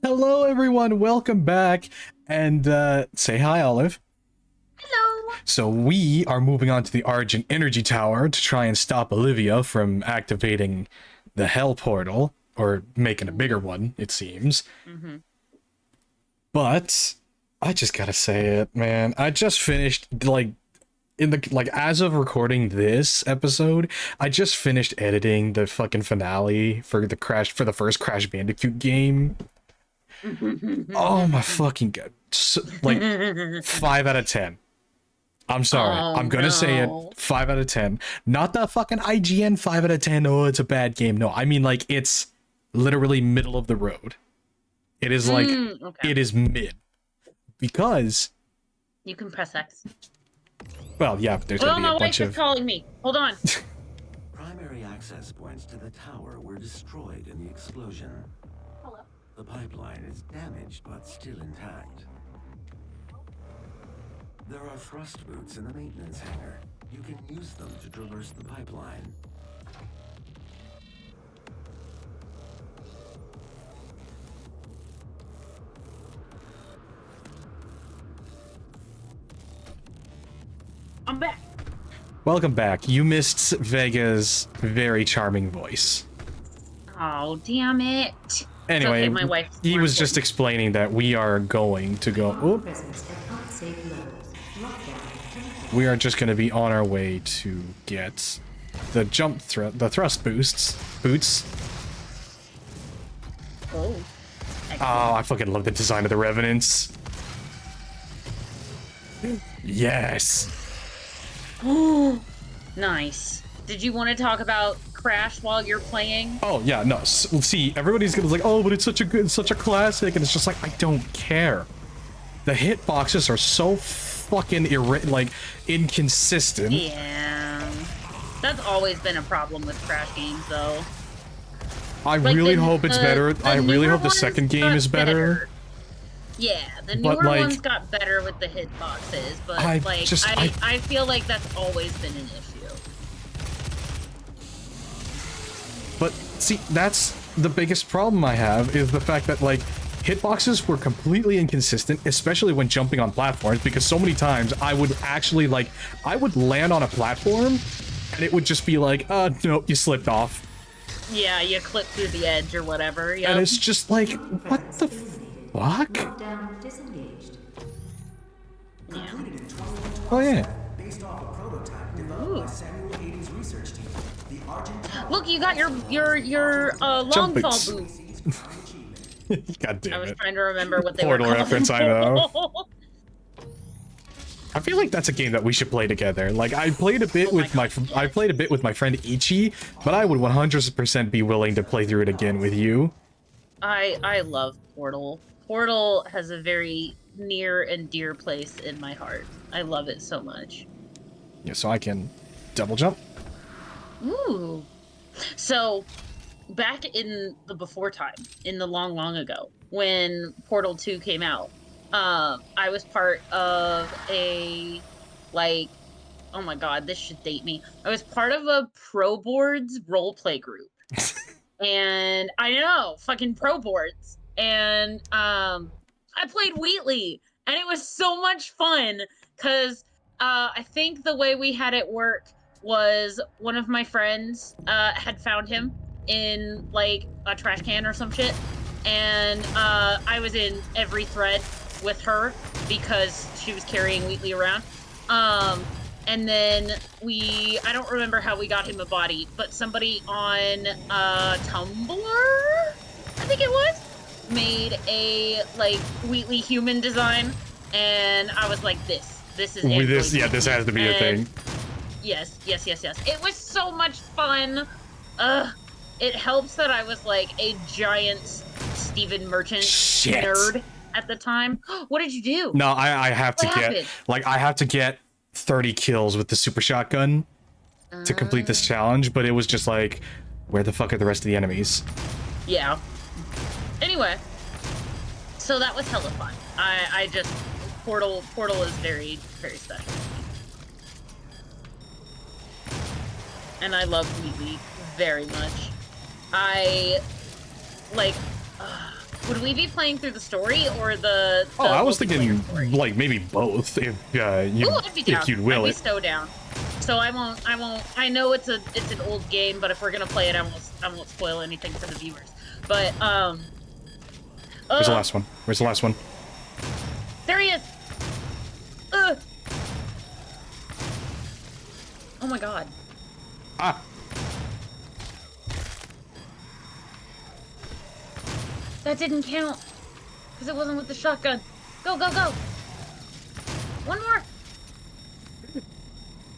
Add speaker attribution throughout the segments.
Speaker 1: Hello, everyone. Welcome back. And say hi, Olive.
Speaker 2: Hello.
Speaker 1: So we are moving on to the Argent Energy Tower to try and stop Olivia from activating the Hell Portal, or making a bigger one, it seems.
Speaker 2: Mm-hmm.
Speaker 1: But I just gotta say it, man. I just finished, as of recording this episode, I just finished editing the fucking finale for the first Crash Bandicoot game. Oh my fucking god. So, 5 out of 10. I'm sorry.
Speaker 2: Oh,
Speaker 1: I'm gonna say it. 5 out of 10. Not the fucking IGN 5 out of 10. Oh, it's a bad game. No, I mean, like, it's literally middle of the road. It is like,
Speaker 2: okay.
Speaker 1: It is mid. Because...
Speaker 2: You can press X.
Speaker 1: Well, yeah, there's gonna be a bunch of...
Speaker 2: my wife is calling me. Hold on.
Speaker 3: Primary access points to the tower were destroyed in the explosion.
Speaker 2: Hello.
Speaker 3: The pipeline is damaged but still intact. There are thrust boots in the maintenance hangar. You can use them to traverse the pipeline.
Speaker 2: I'm back.
Speaker 1: Welcome back. You missed Vega's very charming voice.
Speaker 2: Oh, damn it.
Speaker 1: Anyway,
Speaker 2: okay, my wife.
Speaker 1: He was just explaining that we are going to go... Oop. We are just going to be on our way to get the the thrust boots.
Speaker 2: Oh.
Speaker 1: Oh, I fucking love the design of the Revenants. Yes.
Speaker 2: Oh, nice. Did you want to talk about Crash while you're playing?
Speaker 1: Oh yeah, no. See, everybody's gonna like, oh, but it's such a classic, and it's just like, I don't care. The hitboxes are so fucking inconsistent.
Speaker 2: Yeah. That's always been a problem with Crash games, though.
Speaker 1: I really hope it's better. I really hope the second game is better.
Speaker 2: Yeah, the newer ones got better with the hitboxes, but I feel like that's always been an issue.
Speaker 1: But see, that's the biggest problem I have, is the fact that like hitboxes were completely inconsistent, especially when jumping on platforms, because so many times I would actually I would land on a platform and it would just be like, nope, you slipped off.
Speaker 2: Yeah, you clip through the edge or whatever. Yep.
Speaker 1: And it's just like, what the fuck?
Speaker 2: Yeah.
Speaker 1: Oh yeah.
Speaker 2: Look, you got your long fall boots.
Speaker 1: God damn it.
Speaker 2: I was trying to remember what they
Speaker 1: Portal
Speaker 2: were
Speaker 1: reference, I know. I feel like that's a game that we should play together. Like, I played a bit with my friend Ichi, but I would 100% be willing to play through it again with you.
Speaker 2: I love Portal. Portal has a very near and dear place in my heart. I love it so much.
Speaker 1: Yeah, so I can double jump.
Speaker 2: Ooh. So, back in the before time, in the long ago, when Portal 2 came out, I was part of a, oh my god, this should date me. I was part of a Pro Boards roleplay group. And I know, fucking Pro Boards. And I played Wheatley, and it was so much fun, because I think the way we had it work was one of my friends had found him in, a trash can or some shit, and I was in every thread with her because she was carrying Wheatley around. And then I don't remember how we got him a body, but somebody on Tumblr, I think it was, made a, Wheatley human design, and I was like, this is it.
Speaker 1: This has to be a thing.
Speaker 2: Yes. It was so much fun. It helps that I was, a giant Stephen Merchant nerd at the time. What did you do?
Speaker 1: No, I have to get 30 kills with the super shotgun to complete this challenge, but it was just like, where the fuck are the rest of the enemies?
Speaker 2: Yeah. Anyway, so that was hella fun. I just Portal is very, very special. And I love Wheatley very much. Would we be playing through the story or the
Speaker 1: Oh, I was thinking
Speaker 2: story?
Speaker 1: like maybe both if you
Speaker 2: Ooh, I'd be down.
Speaker 1: if you'd will
Speaker 2: I'd be
Speaker 1: it.
Speaker 2: so down. So I won't. I know it's an old game, but if we're gonna play it, I won't spoil anything for the viewers. But
Speaker 1: Where's the last one? Where's the last one?
Speaker 2: there he is. Oh my god.
Speaker 1: Ah.
Speaker 2: That didn't count because it wasn't with the shotgun. Go, go, go. One more.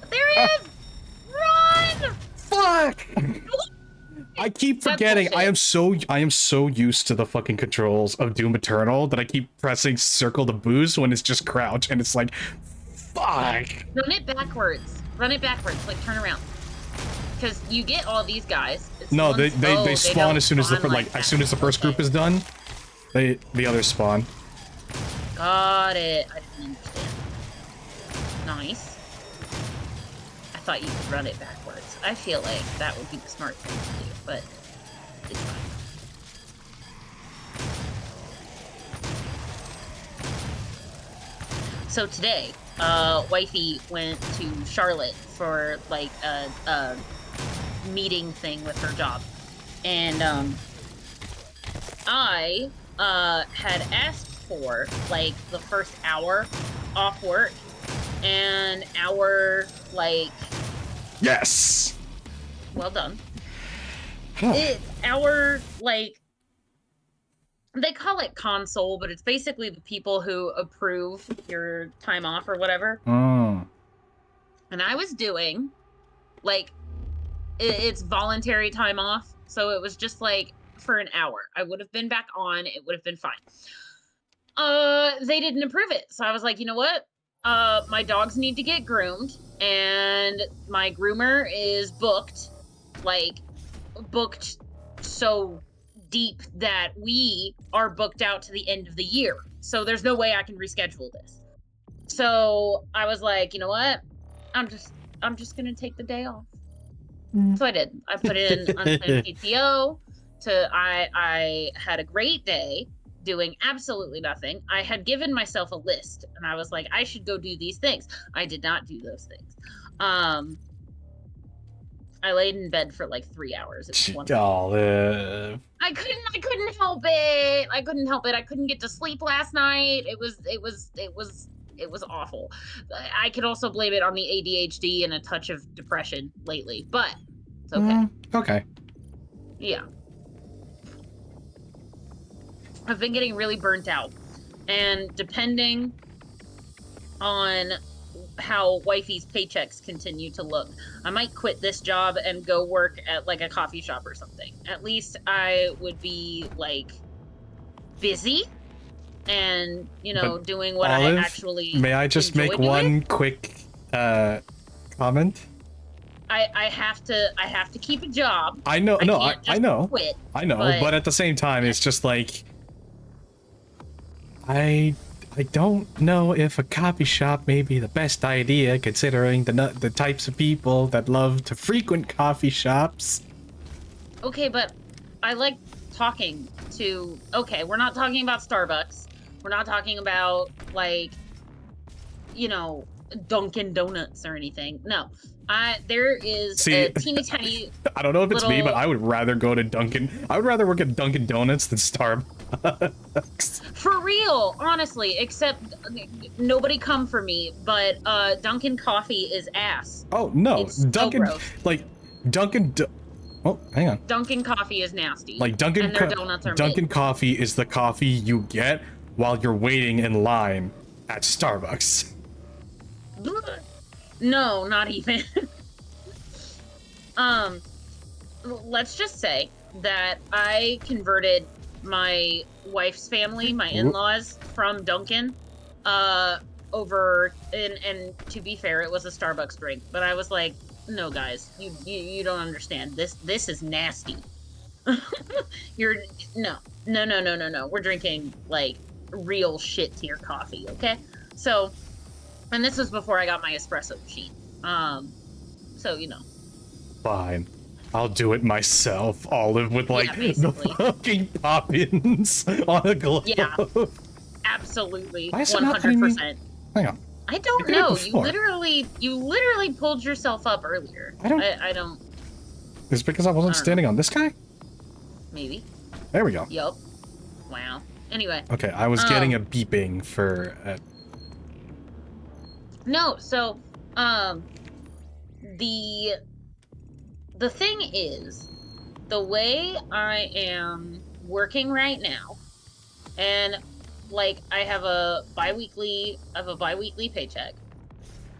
Speaker 2: There he is. Run.
Speaker 1: Fuck! I keep forgetting. I am so used to the fucking controls of Doom Eternal that I keep pressing circle to boost when it's just crouch, and it's like, fuck.
Speaker 2: Run it backwards. Run it backwards. Like turn around. Because you get all these guys. It's
Speaker 1: No,
Speaker 2: ones-
Speaker 1: they spawn as soon as the
Speaker 2: spawn
Speaker 1: like
Speaker 2: that.
Speaker 1: as soon as the first group
Speaker 2: Okay.
Speaker 1: is done. The others spawn.
Speaker 2: Got it. I didn't understand. Nice. I thought you could run it backwards. I feel like that would be the smart thing to do, but it's fine. So today, wifey went to Charlotte for like a meeting thing with her job, and I had asked for like the first hour off work and hour like
Speaker 1: Yes.
Speaker 2: well done.
Speaker 1: Huh.
Speaker 2: It's our like they call it console, but it's basically the people who approve your time off or whatever.
Speaker 1: Oh.
Speaker 2: And I was doing like it's voluntary time off, so it was just like for an hour. I would have been back on, it would have been fine. They didn't approve it. So I was like, you know what? My dogs need to get groomed, and my groomer is booked, like booked so deep that we are booked out to the end of the year. So there's no way I can reschedule this. So I was like, you know what? I'm just gonna take the day off. So I did. I put in unplanned PTO. I had a great day doing absolutely nothing. I had given myself a list, and I was like, I should go do these things. I did not do those things. I laid in bed for like 3 hours. It was wonderful.
Speaker 1: Olive.
Speaker 2: I couldn't help it. I couldn't help it. I couldn't get to sleep last night. It was awful. I could also blame it on the ADHD and a touch of depression lately, but it's okay.
Speaker 1: Okay.
Speaker 2: Yeah. I've been getting really burnt out, and depending on how wifey's paychecks continue to look, I might quit this job and go work at like a coffee shop or something. At least I would be like busy and, you know, doing what
Speaker 1: Olive,
Speaker 2: I actually
Speaker 1: may I just
Speaker 2: enjoy
Speaker 1: make
Speaker 2: doing.
Speaker 1: one quick comment?
Speaker 2: I have to keep a job.
Speaker 1: I know, no,
Speaker 2: can't
Speaker 1: I
Speaker 2: just
Speaker 1: know.
Speaker 2: quit,
Speaker 1: I know, but at the same time, it's just like I don't know if a coffee shop may be the best idea, considering the types of people that love to frequent coffee shops.
Speaker 2: Okay, but I like talking to. Okay, we're not talking about Starbucks. We're not talking about like, you know, Dunkin' Donuts or anything. No, there is a teeny tiny.
Speaker 1: I don't know if it's me,
Speaker 2: little-
Speaker 1: but I would rather go to Dunkin'. I would rather work at Dunkin' Donuts than Starbucks.
Speaker 2: For real, honestly, except nobody come for me, but Dunkin' coffee is ass.
Speaker 1: Oh no,
Speaker 2: It's so
Speaker 1: Dunkin',
Speaker 2: gross.
Speaker 1: like Dunkin'. Oh, hang on.
Speaker 2: Dunkin' coffee is nasty.
Speaker 1: Like Dunkin'
Speaker 2: and their donuts are
Speaker 1: Dunkin' coffee is the coffee you get while you're waiting in line at Starbucks.
Speaker 2: mid. No, not even. Let's just say that I converted my wife's family, my in-laws, from Dunkin' over, and to be fair, it was a Starbucks drink, but I was like, no guys, you don't understand. This is nasty. No. We're drinking like real shit tier coffee, okay? So, and this was before I got my espresso machine. So you know.
Speaker 1: Fine. I'll do it myself, Olive, with like the
Speaker 2: basically.
Speaker 1: fucking poppins on a glove.
Speaker 2: Yeah. Absolutely.
Speaker 1: Why is it not letting me-
Speaker 2: 100%.
Speaker 1: Hang on.
Speaker 2: I don't
Speaker 1: did it
Speaker 2: know.
Speaker 1: before.
Speaker 2: You literally pulled yourself up earlier.
Speaker 1: I don't-
Speaker 2: I don't.
Speaker 1: Is it because I wasn't
Speaker 2: I don't
Speaker 1: standing on this guy?
Speaker 2: Maybe.
Speaker 1: There we go.
Speaker 2: Yup. Wow. Anyway.
Speaker 1: Okay, I was getting a beeping for...
Speaker 2: No, so, the thing is, the way I am working right now, and, like, I have a bi-weekly paycheck,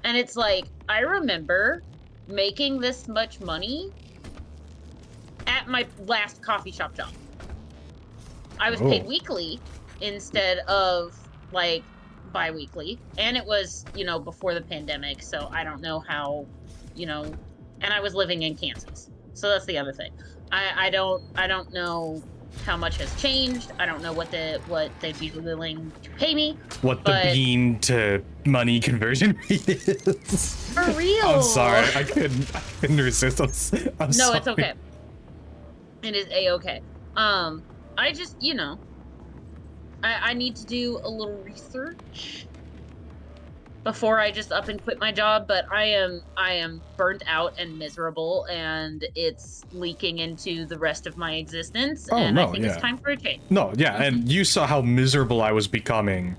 Speaker 2: and it's like, I remember making this much money at my last coffee shop job. I was paid weekly instead of, like, bi-weekly, and it was, you know, before the pandemic, so I don't know how, you know, and I was living in Kansas, so that's the other thing. I don't know how much has changed. I don't know what they'd be willing to pay me.
Speaker 1: What the bean to money conversion rate is.
Speaker 2: For real.
Speaker 1: I'm sorry, I couldn't resist. I'm
Speaker 2: no,
Speaker 1: sorry.
Speaker 2: it's okay. It is a-okay. I just, you know, I need to do a little research before I just up and quit my job, but I am burnt out and miserable, and it's leaking into the rest of my existence, and I think it's time for a change.
Speaker 1: No, yeah, and you saw how miserable I was becoming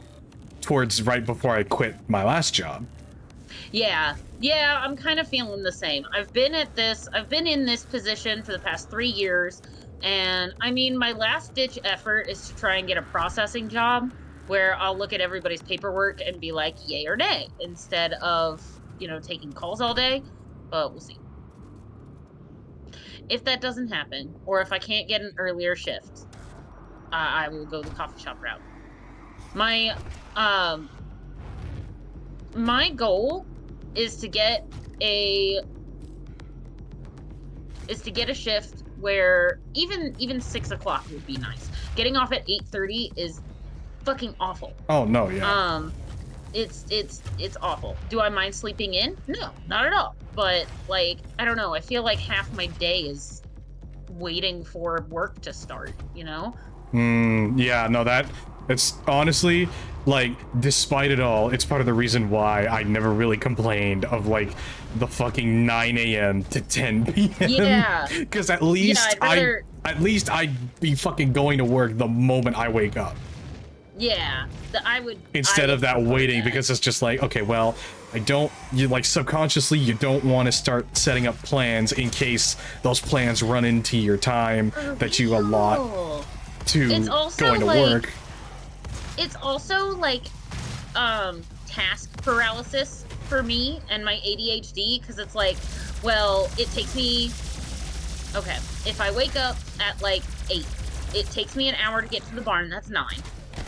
Speaker 1: towards right before I quit my last job.
Speaker 2: Yeah, I'm kind of feeling the same. I've been in this position for the past 3 years, and I mean, my last ditch effort is to try and get a processing job where I'll look at everybody's paperwork and be like, yay or nay, instead of, you know, taking calls all day, but we'll see. If that doesn't happen, or if I can't get an earlier shift, I will go the coffee shop route. My goal is to get a shift where even 6 o'clock would be nice. Getting off at 8:30 is fucking awful.
Speaker 1: Oh no, yeah.
Speaker 2: It's awful. Do I mind sleeping in? No, not at all. But like, I don't know. I feel like half my day is waiting for work to start. You know?
Speaker 1: Yeah. No, it's honestly, like, despite it all, it's part of the reason why I never really complained of like the fucking 9 a.m. to 10 p.m.
Speaker 2: Yeah.
Speaker 1: Because at least I'd be fucking going to work the moment I wake up.
Speaker 2: Yeah, I would.
Speaker 1: Instead of that waiting, because it's just like, okay, well, you like subconsciously, you don't want to start setting up plans in case those plans run into your time that you allot to going to work.
Speaker 2: It's also like task paralysis for me and my ADHD, because it's like, well, it takes me, okay, if I wake up at like 8, it takes me an hour to get to the barn, that's 9.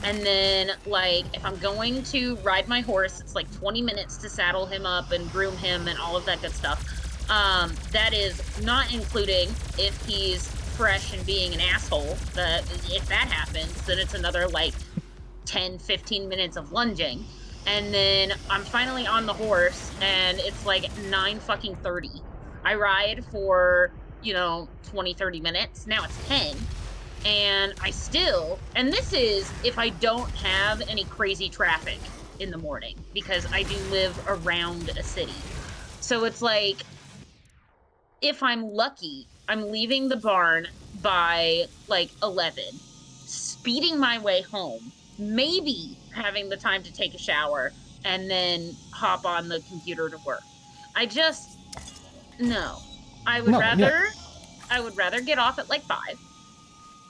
Speaker 2: And then, like, if I'm going to ride my horse, it's like 20 minutes to saddle him up and groom him and all of that good stuff. That is not including if he's fresh and being an asshole. If that happens, then it's another, like, 10, 15 minutes of lunging. And then I'm finally on the horse, and it's like 9:30. I ride for, you know, 20, 30 minutes. Now it's 10. And and this is if I don't have any crazy traffic in the morning, because I do live around a city. So it's like, if I'm lucky, I'm leaving the barn by like 11, speeding my way home, maybe having the time to take a shower and then hop on the computer to work. I would rather get off at like 5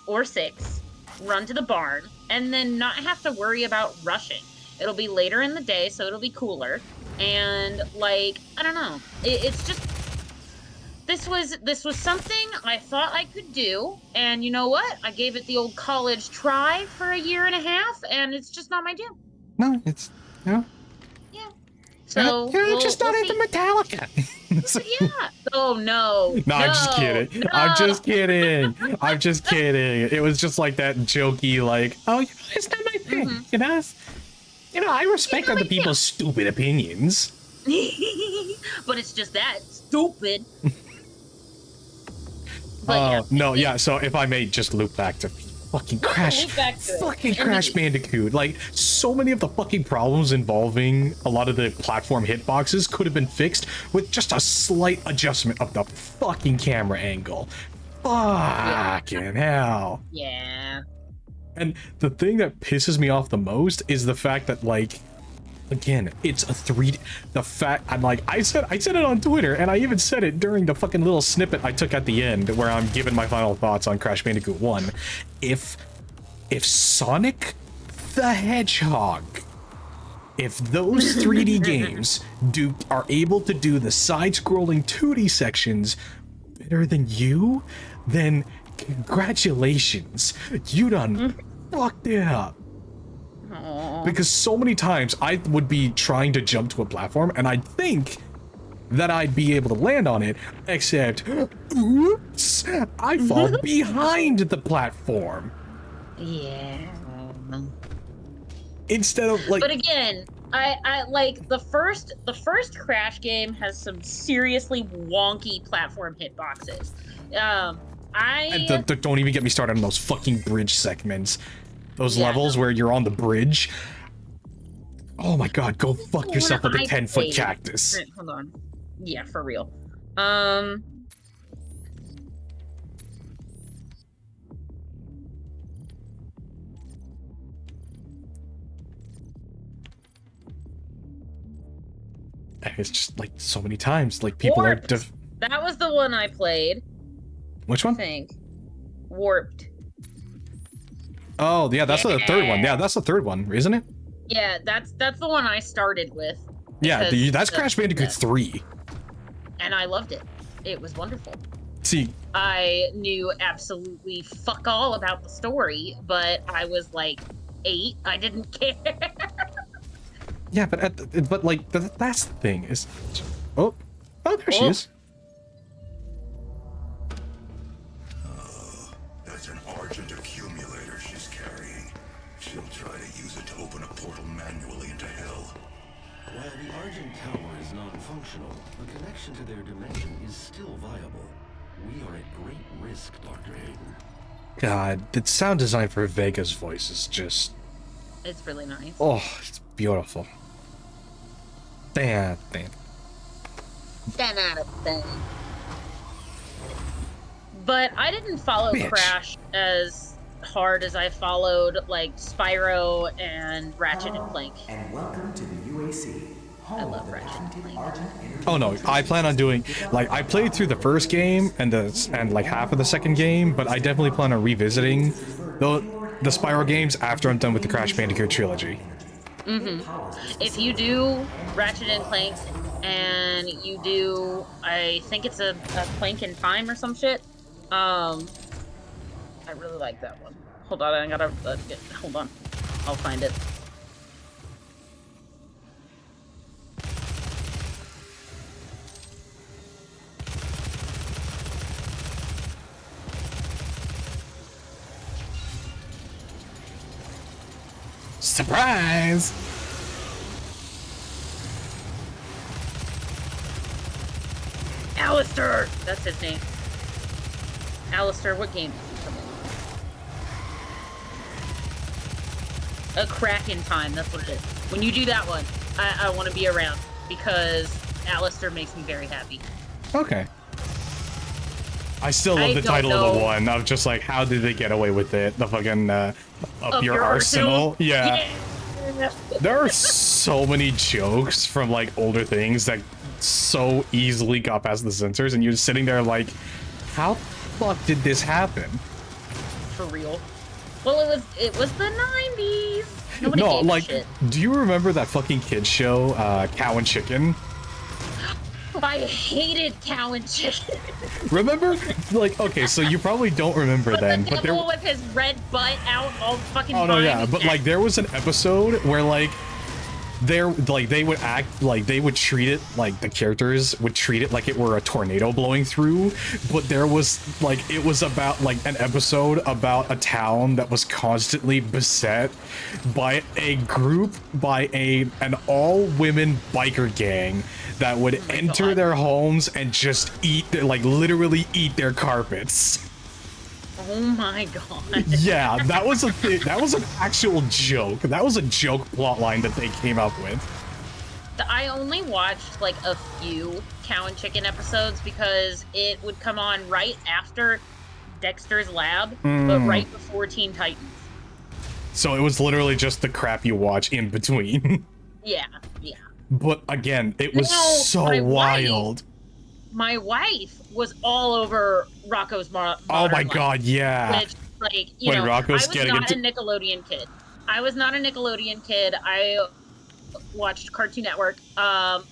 Speaker 2: or 6, run to the barn, and then not have to worry about rushing. It'll be later in the day, so it'll be cooler. And like, I don't know. It's just, this was something I thought I could do, and you know what? I gave it the old college try for a year and a half, and it's just not my jam.
Speaker 1: No, it's,
Speaker 2: Yeah. So
Speaker 1: you're just not into Metallica.
Speaker 2: Yeah. Oh no.
Speaker 1: No, I'm just kidding.
Speaker 2: No.
Speaker 1: I'm just kidding. I'm just kidding. It was just like that jokey, like, oh, you know, it's not my thing. Mm-hmm. You know, I respect other people's stupid opinions.
Speaker 2: But it's just that stupid. But
Speaker 1: no, yeah. So if I may just loop back to fucking Crash,
Speaker 2: loop back to it.
Speaker 1: fucking
Speaker 2: And
Speaker 1: Crash Bandicoot, like so many of the fucking problems involving a lot of the platform hitboxes could have been fixed with just a slight adjustment of the fucking camera angle. Fucking hell.
Speaker 2: Yeah.
Speaker 1: And the thing that pisses me off the most is the fact that, like, again, it's a 3D. The fact I'm like, I said it on Twitter, and I even said it during the fucking little snippet I took at the end where I'm giving my final thoughts on Crash Bandicoot 1. If Sonic the Hedgehog, if those 3D games are able to do the side-scrolling 2D sections better than you, then congratulations, you done fucked it up.
Speaker 2: Aww.
Speaker 1: Because so many times I would be trying to jump to a platform and I'd think that I'd be able to land on it, except, oops, I fall behind the platform.
Speaker 2: Yeah.
Speaker 1: Instead of, like...
Speaker 2: But again, I like the first Crash game has some seriously wonky platform hitboxes.
Speaker 1: Don't even get me started on those fucking bridge segments. Those levels where you're on the bridge. Oh my god, go fuck yourself with a 10-foot cactus.
Speaker 2: Right, hold on. Yeah, for real.
Speaker 1: It's just like so many times, like people are.
Speaker 2: That was the one I played.
Speaker 1: Which
Speaker 2: I
Speaker 1: one?
Speaker 2: think. Warped.
Speaker 1: Oh yeah, that's the third one. Yeah, that's the third one, isn't it?
Speaker 2: Yeah, that's the one I started with.
Speaker 1: Yeah, that's Crash Bandicoot 3.
Speaker 2: And I loved it. It was wonderful.
Speaker 1: See,
Speaker 2: I knew absolutely fuck all about the story, but I was like 8. I didn't care.
Speaker 1: Yeah, but like that's the thing is, oh, there she is.
Speaker 4: That's an Argent accumulator she's carrying. She'll try to use it to open a portal manually into hell.
Speaker 3: While the Argent Tower is non-functional, the connection to their dimension is still viable. We are at great risk, Dr. Hayden.
Speaker 1: God, the sound design for Vega's voice is just...
Speaker 2: It's really nice.
Speaker 1: Oh, it's beautiful. Damn.
Speaker 2: 10 out of 10. But I didn't follow Crash as hard as I followed, like, Spyro and Ratchet and Clank.
Speaker 5: And welcome to the UAC.
Speaker 2: I love Ratchet and Clank.
Speaker 1: Oh no, I plan on doing, like, I played through the first game and like half of the second game, but I definitely plan on revisiting the Spyro games after I'm done with the Crash Bandicoot trilogy.
Speaker 2: If you do Ratchet and Clank and you do, I think it's a Clank in Time or some shit, I really like that one. Hold on, I gotta hold on. I'll find it.
Speaker 1: Surprise!
Speaker 2: Alistair! That's his name. Alistair, what game did you come in? A Crack in Time, that's what it is. When you do that one, I want to be around because Alistair makes me very happy.
Speaker 1: Okay. I still love the title of the one. I'm just like, how did they get away with it? The fucking up your arsenal? Yeah. There are so many jokes from like older things that so easily got past the censors, and you're sitting there like, how the fuck did this happen?
Speaker 2: For real. Well, it was the 90s. Nobody
Speaker 1: No,
Speaker 2: gave a
Speaker 1: like,
Speaker 2: shit.
Speaker 1: do you remember that fucking kids show, Cow and Chicken?
Speaker 2: I hated Cow and Chicken.
Speaker 1: Remember? Like, okay, so you probably don't remember then,
Speaker 2: the
Speaker 1: but there.
Speaker 2: devil with his red butt out all fucking
Speaker 1: Oh no,
Speaker 2: time.
Speaker 1: yeah, but like there was an episode where like they would act like they would treat it like the characters would treat it like it were a tornado blowing through, but there was like it was about like an episode about a town that was constantly beset by an all-women biker gang that would enter their homes and just like literally eat their carpets.
Speaker 2: Oh my god.
Speaker 1: Yeah, that was a thing. That was an actual joke. That was a joke plotline that they came up with.
Speaker 2: I only watched like a few Cow and Chicken episodes because it would come on right after Dexter's Lab, but right before Teen Titans.
Speaker 1: So it was literally just the crap you watch in between.
Speaker 2: Yeah.
Speaker 1: But again, it was so wild.
Speaker 2: My wife was all over Rocco's Modern
Speaker 1: Oh my
Speaker 2: Life,
Speaker 1: god, yeah.
Speaker 2: which, like, you
Speaker 1: When
Speaker 2: know,
Speaker 1: Rocco's
Speaker 2: I was
Speaker 1: getting
Speaker 2: not
Speaker 1: into-
Speaker 2: a Nickelodeon kid. I was not a Nickelodeon kid. I watched Cartoon Network. I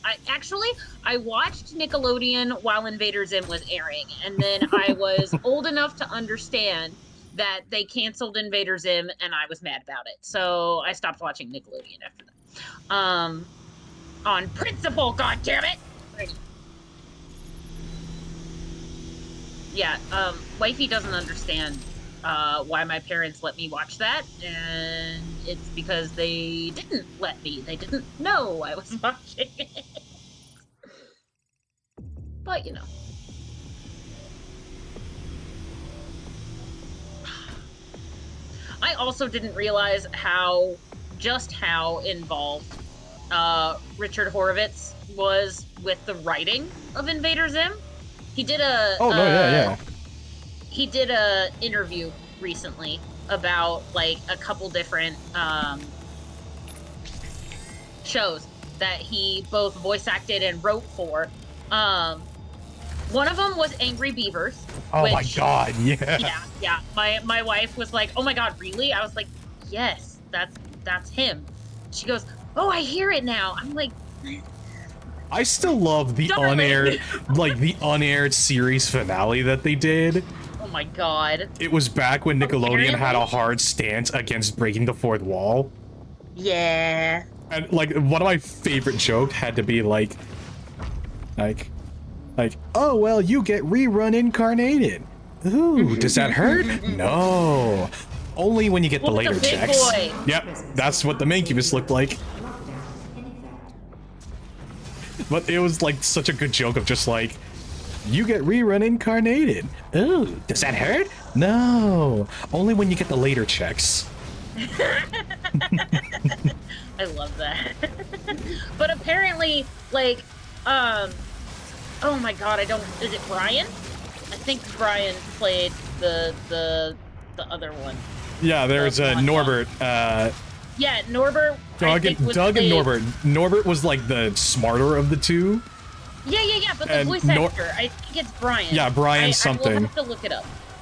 Speaker 2: watched Nickelodeon while Invader Zim was airing, and then I was old enough to understand that they canceled Invader Zim, and I was mad about it. So I stopped watching Nickelodeon after that. On principle, goddammit! Yeah, wifey doesn't understand why my parents let me watch that, and it's because they didn't let me. They didn't know I was watching it. But, you know. I also didn't realize how involved Richard Horowitz was with the writing of Invader Zim. He did He did a interview recently about like a couple different shows that he both voice acted and wrote for. One of them was Angry Beavers.
Speaker 1: Oh my god,
Speaker 2: Yeah. My wife was like, "Oh my god, really?" I was like, "Yes, that's him." She goes, "Oh, I hear it now." I'm like,
Speaker 1: I still love the unaired series finale that they did.
Speaker 2: oh my god.
Speaker 1: It was back when Nickelodeon had a hard stance against breaking the fourth wall.
Speaker 2: Yeah.
Speaker 1: And like one of my favorite jokes had to be like, oh well, you get rerun incarnated. Ooh, does that hurt? No. Only when you get the later
Speaker 2: the big
Speaker 1: checks.
Speaker 2: boy.
Speaker 1: Yep, that's what the Mancubus looked like. But it was like such a good joke of just like, you get rerun incarnated. Ooh, does that hurt? No. Only when you get the later checks.
Speaker 2: I love that. But apparently, like, oh my god, is it Brian? I think Brian played the other one.
Speaker 1: Yeah, there's Norbert.
Speaker 2: Yeah, Norbert.
Speaker 1: Doug and Norbert. Norbert was like the smarter of the two.
Speaker 2: Yeah, but the voice actor, I think it's Brian.
Speaker 1: Yeah, Brian something.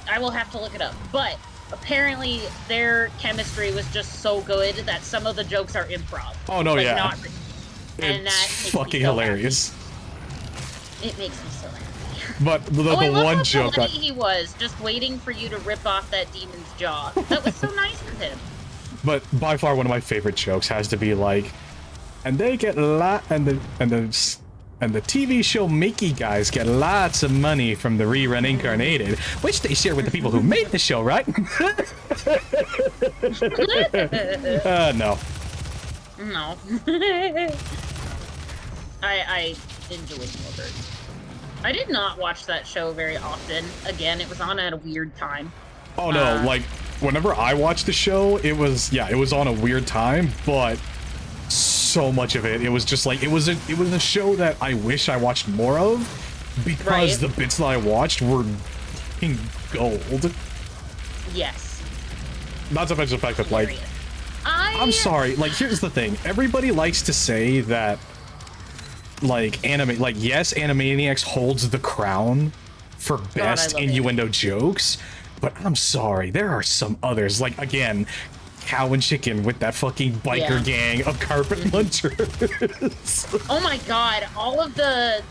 Speaker 2: I will have to look it up. But apparently their chemistry was just so good that some of the jokes are improv.
Speaker 1: Oh no,
Speaker 2: like,
Speaker 1: yeah.
Speaker 2: Not written. And that
Speaker 1: It's
Speaker 2: makes
Speaker 1: fucking
Speaker 2: me so
Speaker 1: hilarious.
Speaker 2: Happy. It makes me so happy.
Speaker 1: But the
Speaker 2: I love
Speaker 1: one
Speaker 2: how
Speaker 1: joke
Speaker 2: polite he was, just waiting for you to rip off that demon's jaw. That was so nice of him.
Speaker 1: But by far one of my favorite jokes has to be like, and they get and the TV show Mickey guys get lots of money from the rerun incarnated, which they share with the people who made the show, right? No.
Speaker 2: No. I enjoyed Norbert. I did not watch that show very often. Again, it was on at a weird time.
Speaker 1: Oh no, like whenever I watched the show, it was on a weird time, but so much of it was just like it was a show that I wish I watched more of because the bits that I watched were fucking gold.
Speaker 2: Yes.
Speaker 1: Not to mention the fact that like I'm sorry, like here's the thing. Everybody likes to say that yes, Animaniacs holds the crown for best innuendo jokes, but I'm sorry, there are some others. Like again, Cow and Chicken with that fucking biker gang of carpet munchers.
Speaker 2: Oh my god, all of the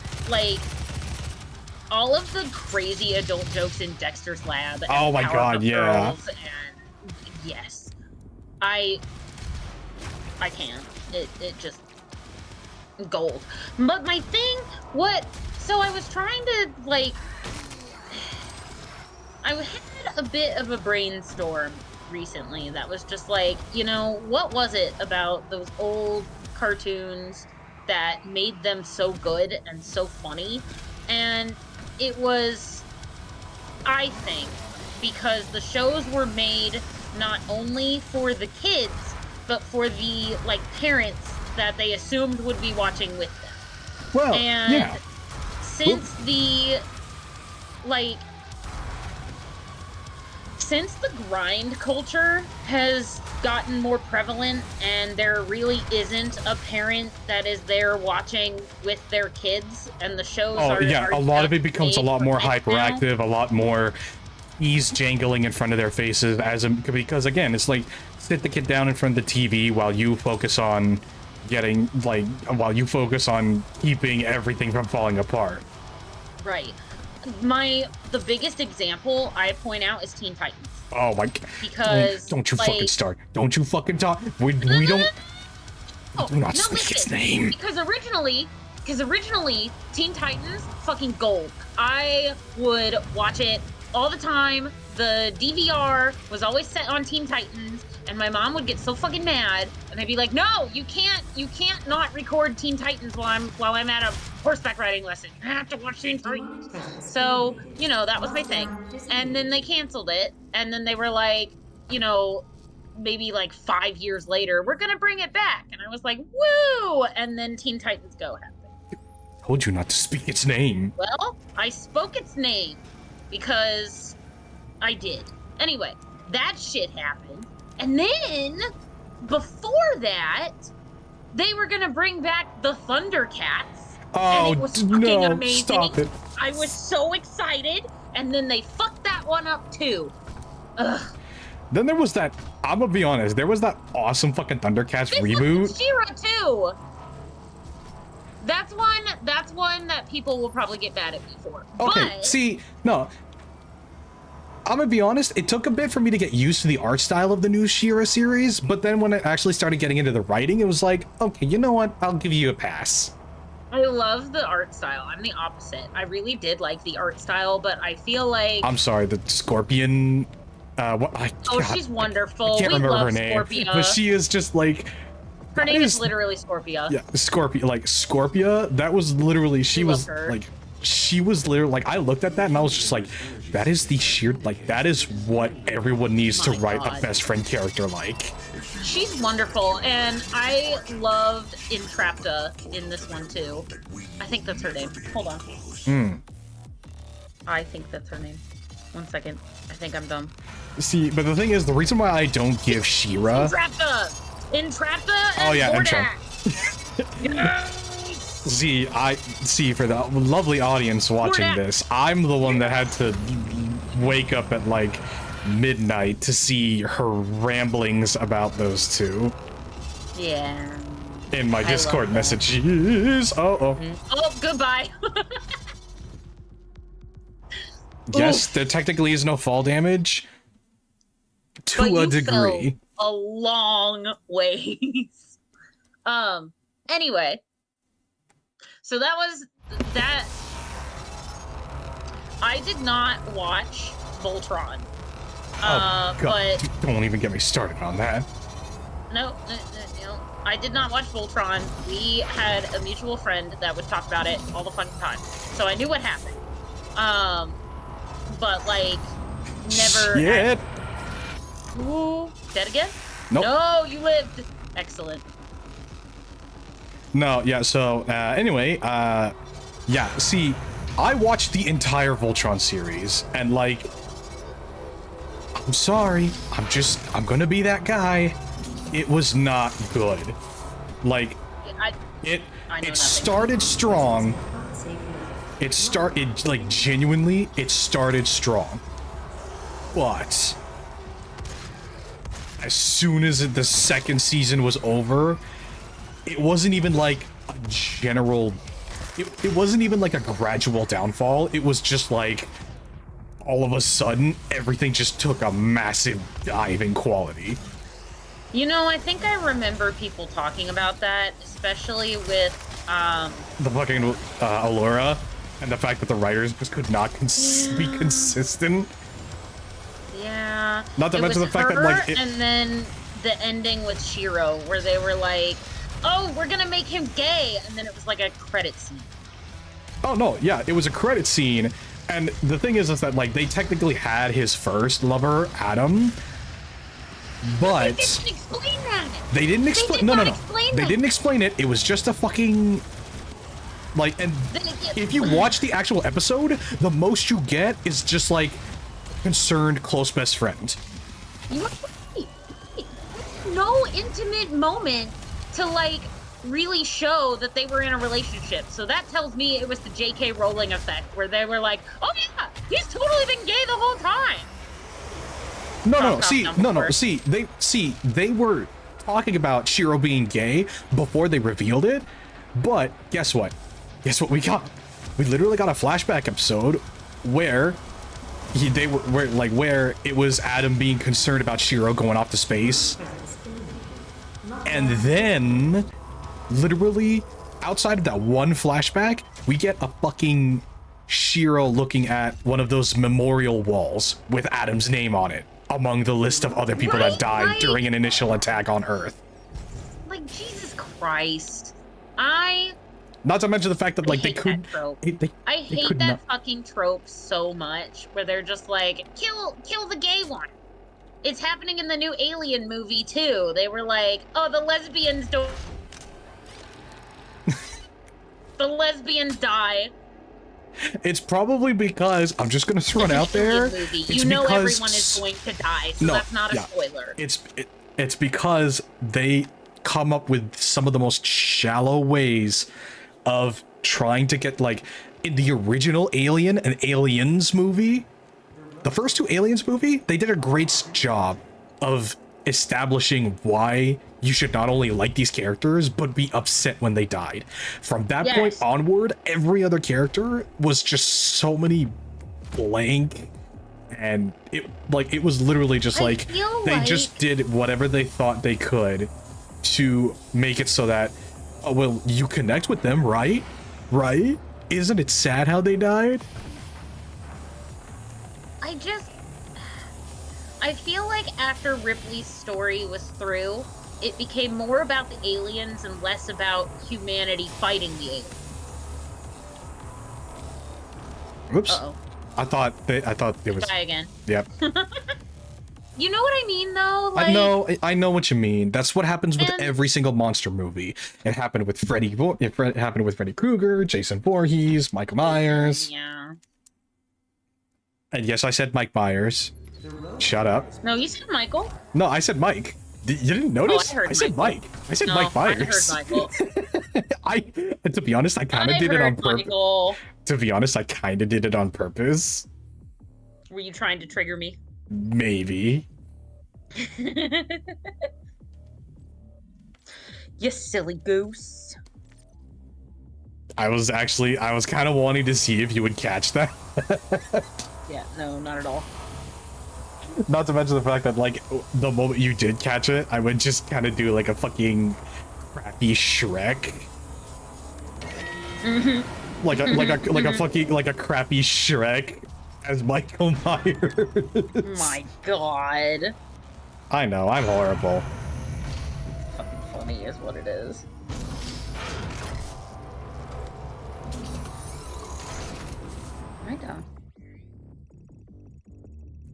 Speaker 2: crazy adult jokes in Dexter's Lab. And
Speaker 1: Oh my god, yeah.
Speaker 2: And yes. I can't. It just gold. But my thing, so I was trying to, like, I had a bit of a brainstorm recently that was just like, you know, what was it about those old cartoons that made them so good and so funny? And it was, I think, because the shows were made not only for the kids, but for the, like, parents that they assumed would be watching with them.
Speaker 1: Well,
Speaker 2: and
Speaker 1: yeah.
Speaker 2: since the, like, since the grind culture has gotten more prevalent and there really isn't a parent that is there watching with their kids, and the shows are
Speaker 1: a lot of it
Speaker 2: just
Speaker 1: becomes a
Speaker 2: made
Speaker 1: lot
Speaker 2: for
Speaker 1: more
Speaker 2: kids now.
Speaker 1: hyperactive, a lot more ease jangling in front of their faces because again, it's like sit the kid down in front of the TV while you focus on keeping everything from falling apart.
Speaker 2: Right. The biggest example I point out is Teen Titans.
Speaker 1: Oh my god.
Speaker 2: Because
Speaker 1: don't you
Speaker 2: like,
Speaker 1: fucking start. Don't you fucking talk. We don't do not speak its name.
Speaker 2: Because originally Teen Titans fucking gold. I would watch it all the time. The DVR was always set on Teen Titans, and my mom would get so fucking mad, and I'd be like, "No, you can't not record Teen Titans while I'm at a horseback riding lesson. You have to watch Teen Titans." So, you know, that was my thing. And then they canceled it, and then they were like, you know, maybe like 5 years later, we're gonna bring it back, and I was like, "Woo!" And then Teen Titans Go happened.
Speaker 1: Told you not to speak its name.
Speaker 2: Well, I spoke its name because I did. Anyway, that shit happened. And then, before that, they were gonna bring back the Thundercats.
Speaker 1: Oh,
Speaker 2: and it was fucking
Speaker 1: no,
Speaker 2: amazing.
Speaker 1: stop it.
Speaker 2: I was so excited, and then they fucked that one up too. Ugh.
Speaker 1: Then there was that, I'm gonna be honest, there was that awesome fucking Thundercats reboot.
Speaker 2: She-Ra too. That's one that people will probably get mad at me for.
Speaker 1: Okay,
Speaker 2: but,
Speaker 1: see, no. I'm gonna be honest, it took a bit for me to get used to the art style of the new She-Ra series, but then when I actually started getting into the writing, it was like, okay, you know what? I'll give you a pass.
Speaker 2: I love the art style. I'm the opposite. I really did like the art style, but I feel like...
Speaker 1: I'm sorry, the Scorpion...
Speaker 2: she's wonderful.
Speaker 1: I can't
Speaker 2: We
Speaker 1: remember
Speaker 2: love
Speaker 1: her name,
Speaker 2: Scorpia.
Speaker 1: but she is just like...
Speaker 2: Her name is literally Scorpia.
Speaker 1: Yeah, Scorpia, that was literally, she was literally, like, I looked at that and I was just like, that is the sheer, like, that is what everyone needs to write a best friend character like.
Speaker 2: She's wonderful, and I loved Entrapta in this one too. I think that's her name. Hold on. I think that's her name. 1 second. I think I'm dumb.
Speaker 1: See, but the thing is, the reason why I don't give She-Ra...
Speaker 2: Entrapta and
Speaker 1: oh yeah,
Speaker 2: Hordak.
Speaker 1: See, for the lovely audience watching this, I'm the one that had to wake up at like midnight to see her ramblings about those two.
Speaker 2: Yeah.
Speaker 1: In my Discord messages. Oh,
Speaker 2: goodbye.
Speaker 1: Yes, there technically is no fall damage. To a degree.
Speaker 2: A long ways. Anyway. So that was that. I did not watch Voltron.
Speaker 1: Oh, God.
Speaker 2: But
Speaker 1: Don't even get me started on that.
Speaker 2: No, I did not watch Voltron. We had a mutual friend that would talk about it all the fucking time. So I knew what happened. But like never
Speaker 1: Shit.
Speaker 2: Ooh, dead again?
Speaker 1: Nope.
Speaker 2: No, you lived. Excellent.
Speaker 1: No, yeah, so, anyway, yeah, see, I watched the entire Voltron series, and, like, I'm sorry, I'm gonna be that guy. It was not good. Like, it started strong. Like, genuinely, it started strong. But as soon as the second season was over, it wasn't even like a general, it wasn't even like a gradual downfall. It was just like, all of a sudden, everything just took a massive dive in quality.
Speaker 2: You know, I think I remember people talking about that, especially with
Speaker 1: The fucking Allura, and the fact that the writers just could not be consistent.
Speaker 2: Yeah.
Speaker 1: Not to mention the fact that, like,
Speaker 2: and then the ending with Shiro, where they were like, "Oh, we're gonna make him gay," and then it was like a credit scene.
Speaker 1: Oh no, yeah, it was a credit scene, and the thing is that, like, they technically had his first lover, Adam, but
Speaker 2: They didn't explain that.
Speaker 1: they didn't explain. No. They didn't explain it. It was just a fucking. Like, and if you watch the actual episode, the most you get is just like concerned close best friend.
Speaker 2: No intimate moment to like really show that they were in a relationship. So that tells me it was the J.K. Rowling effect, where they were like, "Oh yeah, he's totally been gay the whole time."
Speaker 1: They were talking about Shiro being gay before they revealed it, but guess what? Guess what we got? We literally got a flashback episode where where it was Adam being concerned about Shiro going off to space. And then literally outside of that one flashback, we get a fucking Shiro looking at one of those memorial walls with Adam's name on it among the list of other people that died during an initial attack on Earth.
Speaker 2: Like, Jesus Christ.
Speaker 1: Not to mention the fact that, like, they could.
Speaker 2: I hate that fucking trope so much, where they're just like, kill the gay one. It's happening in the new Alien movie too. They were like, oh, the lesbians don't. The lesbians die.
Speaker 1: It's probably because I'm just gonna throw it out there.
Speaker 2: You know everyone is going to die, so that's not a spoiler.
Speaker 1: It's because they come up with some of the most shallow ways of trying to get, like, in the original Alien and Aliens movie, the first two Aliens movie, they did a great job of establishing why you should not only like these characters but be upset when they died. From that point onward, every other character was just so many blank, and it was literally just like they just did whatever they thought they could to make it so that, oh, well, you connect with them, right? Isn't it sad how they died?
Speaker 2: I feel like after Ripley's story was through, it became more about the aliens and less about humanity fighting the aliens.
Speaker 1: Oops.
Speaker 2: Uh-oh.
Speaker 1: I thought it was.
Speaker 2: Die again.
Speaker 1: Yep.
Speaker 2: You know what I mean, though?
Speaker 1: Like, I know what you mean. That's what happens with every single monster movie. It happened with It happened with Freddy Krueger, Jason Voorhees, Michael Myers.
Speaker 2: Yeah.
Speaker 1: And yes, I said Mike Myers. Shut up.
Speaker 2: No, you said Michael.
Speaker 1: No, I said Mike. You didn't notice?
Speaker 2: I
Speaker 1: said Mike. I said Mike Myers.
Speaker 2: I heard Michael.
Speaker 1: To be honest, I kind of did it on purpose. To be honest, I kind of did it on purpose.
Speaker 2: Were you trying to trigger me?
Speaker 1: Maybe.
Speaker 2: You silly goose.
Speaker 1: I was kind of wanting to see if you would catch that.
Speaker 2: Yeah, no, not at all.
Speaker 1: Not to mention the fact that, like, the moment you did catch it, I would just kind of do like a fucking crappy Shrek.
Speaker 2: Mm-hmm.
Speaker 1: like a crappy Shrek as Michael Myers.
Speaker 2: My God.
Speaker 1: I know, I'm horrible.
Speaker 2: Fucking funny is what it is. Right down.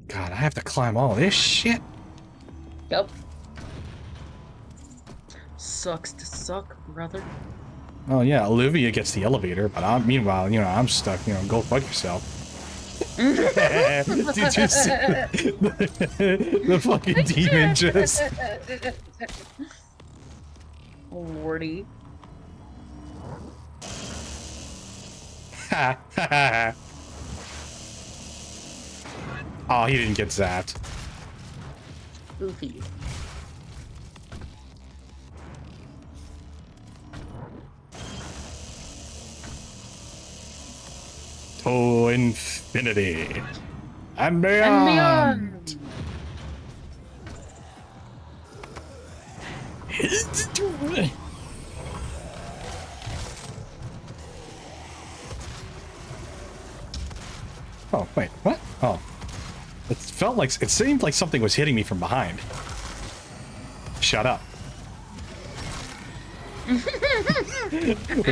Speaker 1: God, I have to climb all this shit.
Speaker 2: Yep. Sucks to suck, brother.
Speaker 1: Oh yeah, Olivia gets the elevator, but meanwhile, you know, I'm stuck. You know, go fuck yourself. Did you see the fucking demon just?
Speaker 2: Lordy.
Speaker 1: Ha ha ha. Oh, he didn't get zapped.
Speaker 2: Goofy.
Speaker 1: To infinity and beyond. Oh, wait, what? Oh. It felt like, it seemed like something was hitting me from behind. Shut up.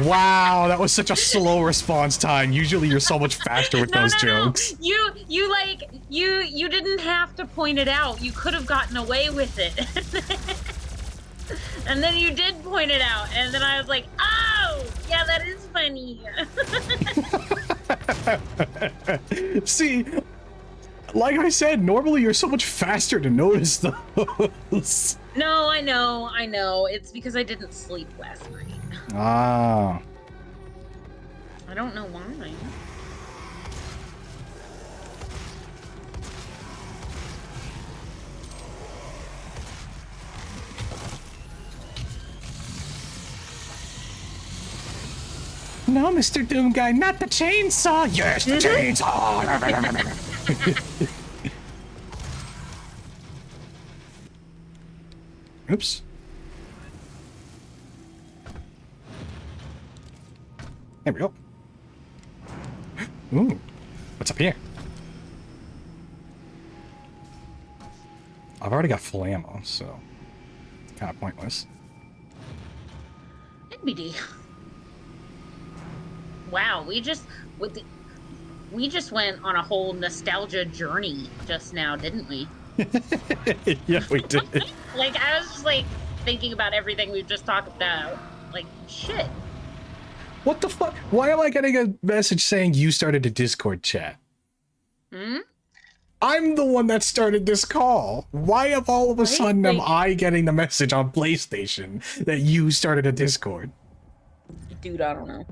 Speaker 1: Wow, that was such a slow response time. Usually you're so much faster with those jokes.
Speaker 2: You didn't have to point it out. You could have gotten away with it. And then you did point it out, and then I was like, oh, yeah, that is funny.
Speaker 1: See, like I said, normally you're so much faster to notice those.
Speaker 2: No, I know. It's because I didn't sleep last night.
Speaker 1: Ah.
Speaker 2: I don't know why.
Speaker 1: No, Mr. Doom Guy, not the chainsaw. Yes, the chainsaw. Oops. There we go. Ooh, what's up here? I've already got full ammo, so it's kind of pointless.
Speaker 2: NBD. Wow, we just went on a whole nostalgia journey just now, didn't we?
Speaker 1: Yeah, we did.
Speaker 2: Like, I was just like thinking about everything we've just talked about. Like, shit.
Speaker 1: What the fuck? Why am I getting a message saying you started a Discord chat?
Speaker 2: Hmm?
Speaker 1: I'm the one that started this call. Why of all of a sudden am I getting the message on PlayStation that you started a Discord?
Speaker 2: Dude, I don't know.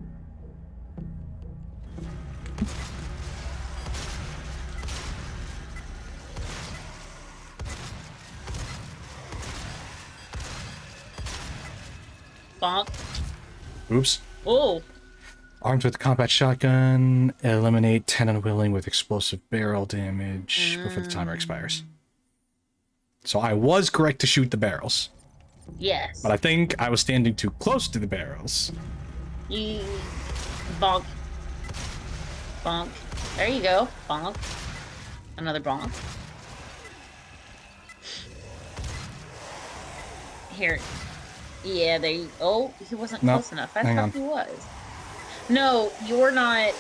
Speaker 2: Bonk.
Speaker 1: Oops.
Speaker 2: Oh.
Speaker 1: Armed with combat shotgun, eliminate 10 unwilling with explosive barrel damage before the timer expires. So I was correct to shoot the barrels.
Speaker 2: Yes.
Speaker 1: But I think I was standing too close to the barrels.
Speaker 2: You bonk. Bonk. There you go. Bonk. Another bonk. Here. Yeah, they. Oh, he wasn't close enough. I thought he was. No, you're not.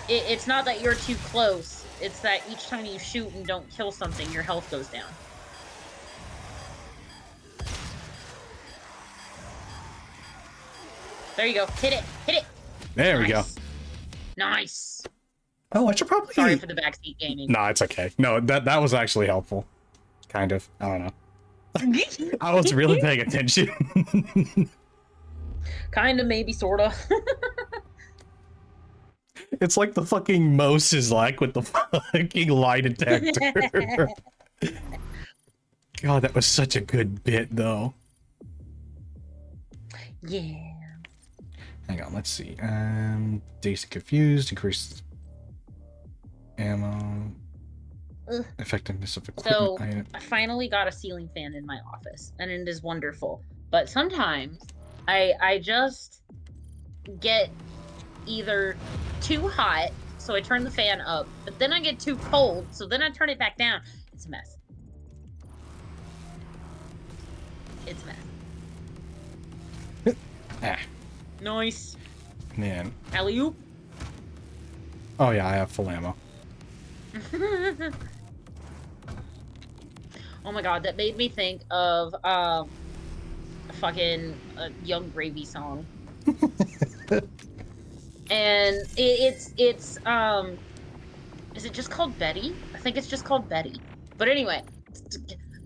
Speaker 2: It's not that you're too close. It's that each time you shoot and don't kill something, your health goes down. There you go. Hit it. Hit it.
Speaker 1: There we go.
Speaker 2: Nice.
Speaker 1: Oh, I should probably.
Speaker 2: Sorry for the backseat gaming.
Speaker 1: Nah, it's okay. No, that was actually helpful. Kind of. I don't know. I was really paying attention.
Speaker 2: Kinda, maybe, sorta.
Speaker 1: It's like the fucking mouse is like with the fucking lie detector. God, that was such a good bit, though.
Speaker 2: Yeah.
Speaker 1: Hang on, let's see. Dazed and confused, increased ammo.
Speaker 2: Ugh.
Speaker 1: Effectiveness of equipment.
Speaker 2: So, I finally got a ceiling fan in my office, and it is wonderful. But sometimes, I just get either too hot, so I turn the fan up, but then I get too cold, so then I turn it back down. It's a mess. It's a mess.
Speaker 1: Ah,
Speaker 2: Nice.
Speaker 1: man.
Speaker 2: Alley-oop.
Speaker 1: Oh yeah, I have full ammo.
Speaker 2: Oh my god, that made me think of a fucking Young Gravy song. And it's is it just called Betty? I think it's just called Betty. But anyway,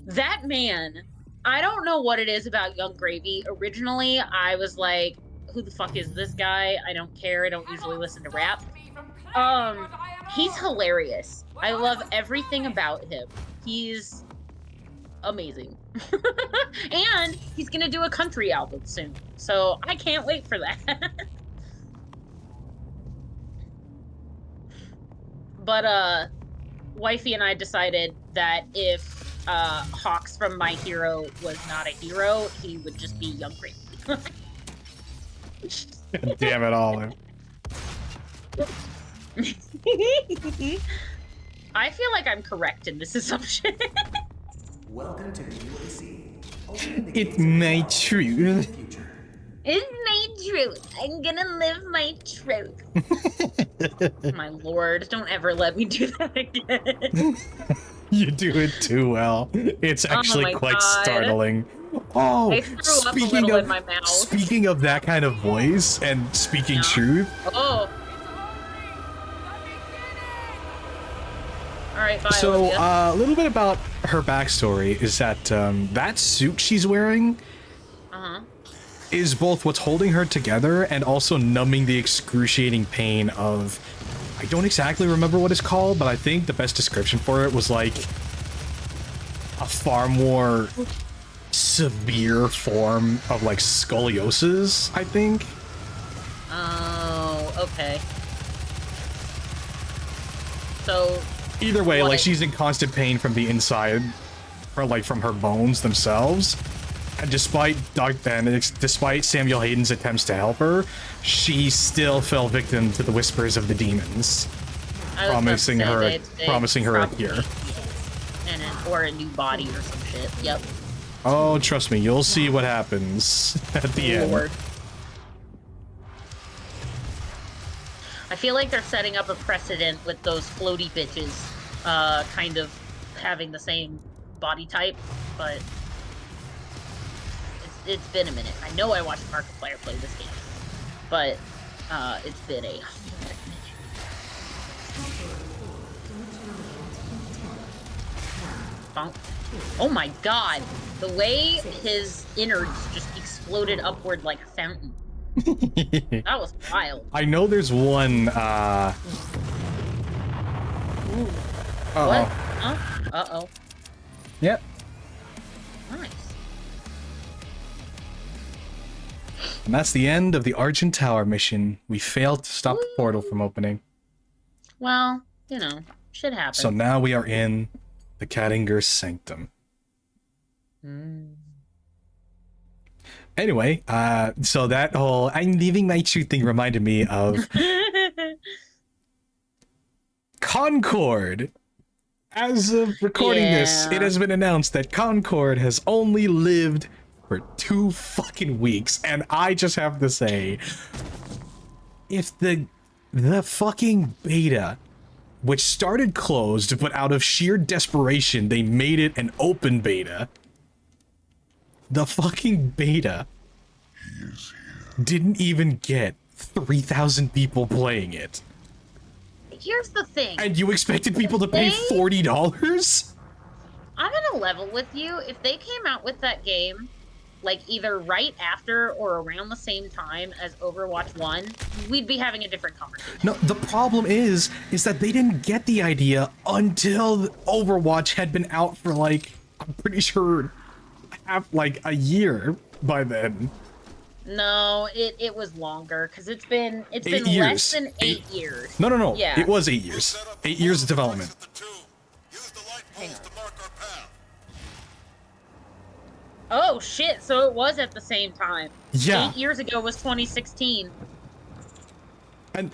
Speaker 2: that man, I don't know what it is about Young Gravy. Originally, I was like, who the fuck is this guy? I don't care. I don't usually listen to rap. He's hilarious. I love everything about him. He's amazing. And he's gonna do a country album soon. So I can't wait for that. But wifey and I decided that if Hawks from My Hero was not a hero, he would just be Young Gravy.
Speaker 1: Damn it, Olive.
Speaker 2: I feel like I'm correct in this assumption.
Speaker 5: Welcome to the UAC. Opening the
Speaker 1: It's
Speaker 5: gates of
Speaker 1: my
Speaker 5: hell
Speaker 1: truth.
Speaker 5: to the future.
Speaker 2: It's my truth. I'm gonna live my truth. My lord, don't ever let me do that again.
Speaker 1: You do it too well. It's actually
Speaker 2: my
Speaker 1: quite
Speaker 2: God.
Speaker 1: startling. Oh,
Speaker 2: I threw up a little in my mouth.
Speaker 1: speaking of that kind of voice and speaking
Speaker 2: Yeah.
Speaker 1: truth,
Speaker 2: Oh. Alright, bye,
Speaker 1: so
Speaker 2: Olivia.
Speaker 1: a little bit about her backstory is that that suit she's wearing
Speaker 2: Uh-huh.
Speaker 1: is both what's holding her together and also numbing the excruciating pain of, I don't exactly remember what it's called, but I think the best description for it was like a far more severe form of like scoliosis, I think.
Speaker 2: Oh, okay. So,
Speaker 1: Either way,
Speaker 2: What?
Speaker 1: like she's in constant pain from the inside, or like from her bones themselves. And despite despite Samuel Hayden's attempts to help her, she still fell victim to the whispers of the demons,
Speaker 2: I was
Speaker 1: promising
Speaker 2: about to
Speaker 1: her
Speaker 2: say they
Speaker 1: promising her a
Speaker 2: probably
Speaker 1: cure.
Speaker 2: or a new body or some shit. Yep.
Speaker 1: Oh, trust me, you'll see what happens at the end.
Speaker 2: Lord. I feel like they're setting up a precedent with those floaty bitches, kind of having the same body type, but it's been a minute. I know I watched Markiplier play this game, but it's been a Bonk. Oh my god! The way his innards just exploded upward like a fountain. That was wild.
Speaker 1: I know there's one,
Speaker 2: Ooh.
Speaker 1: uh-oh.
Speaker 2: What? Huh? Uh-oh.
Speaker 1: Yep.
Speaker 2: Nice.
Speaker 1: And that's the end of the Argent Tower mission. We failed to stop the portal from opening.
Speaker 2: Well, you know, shit happens.
Speaker 1: So now we are in the Kattinger Sanctum.
Speaker 2: Mm.
Speaker 1: Anyway, so that whole I'm leaving my truth thing reminded me of Concord. As of recording this,
Speaker 2: Yeah.
Speaker 1: it has been announced that Concord has only lived for 2 fucking weeks, and I just have to say, if the fucking beta, which started closed, but out of sheer desperation, they made it an open beta. The fucking beta didn't even get 3,000 people playing it.
Speaker 2: Here's the thing.
Speaker 1: And you expected people to pay
Speaker 2: They-
Speaker 1: $40?
Speaker 2: I'm gonna level with you. If they came out with that game, like either right after or around the same time as Overwatch 1, we'd be having a different conversation.
Speaker 1: No, the problem is that they didn't get the idea until Overwatch had been out for like, I'm pretty sure, like a year by then.
Speaker 2: No, it was longer because it's been
Speaker 1: 8
Speaker 2: less
Speaker 1: years.
Speaker 2: than 8 years.
Speaker 1: No.
Speaker 2: Yeah.
Speaker 1: It was 8 years. 8 years of development.
Speaker 2: Hang on. Oh shit! So it was at the same time.
Speaker 1: Yeah.
Speaker 2: 8 years ago was 2016.
Speaker 1: And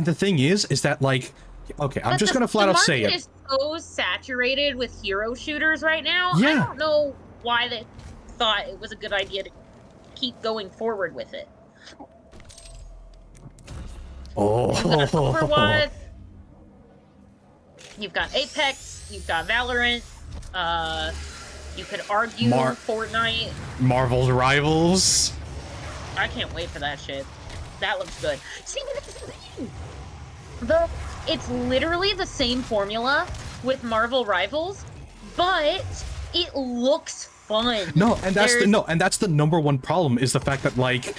Speaker 1: the thing is that like, okay, I'm
Speaker 2: But
Speaker 1: just gonna flat
Speaker 2: the
Speaker 1: out say
Speaker 2: market
Speaker 1: it.
Speaker 2: is so saturated with hero shooters right now.
Speaker 1: Yeah.
Speaker 2: I don't know why they thought it was a good idea to keep going forward with it.
Speaker 1: Oh.
Speaker 2: Overwatch. You've got Apex. You've got Valorant. You could argue Fortnite.
Speaker 1: Marvel's Rivals.
Speaker 2: I can't wait for that shit. That looks good. See, that's the thing. It's literally the same formula with Marvel Rivals, but it looks fun.
Speaker 1: No, and that's that's the number one problem is the fact that like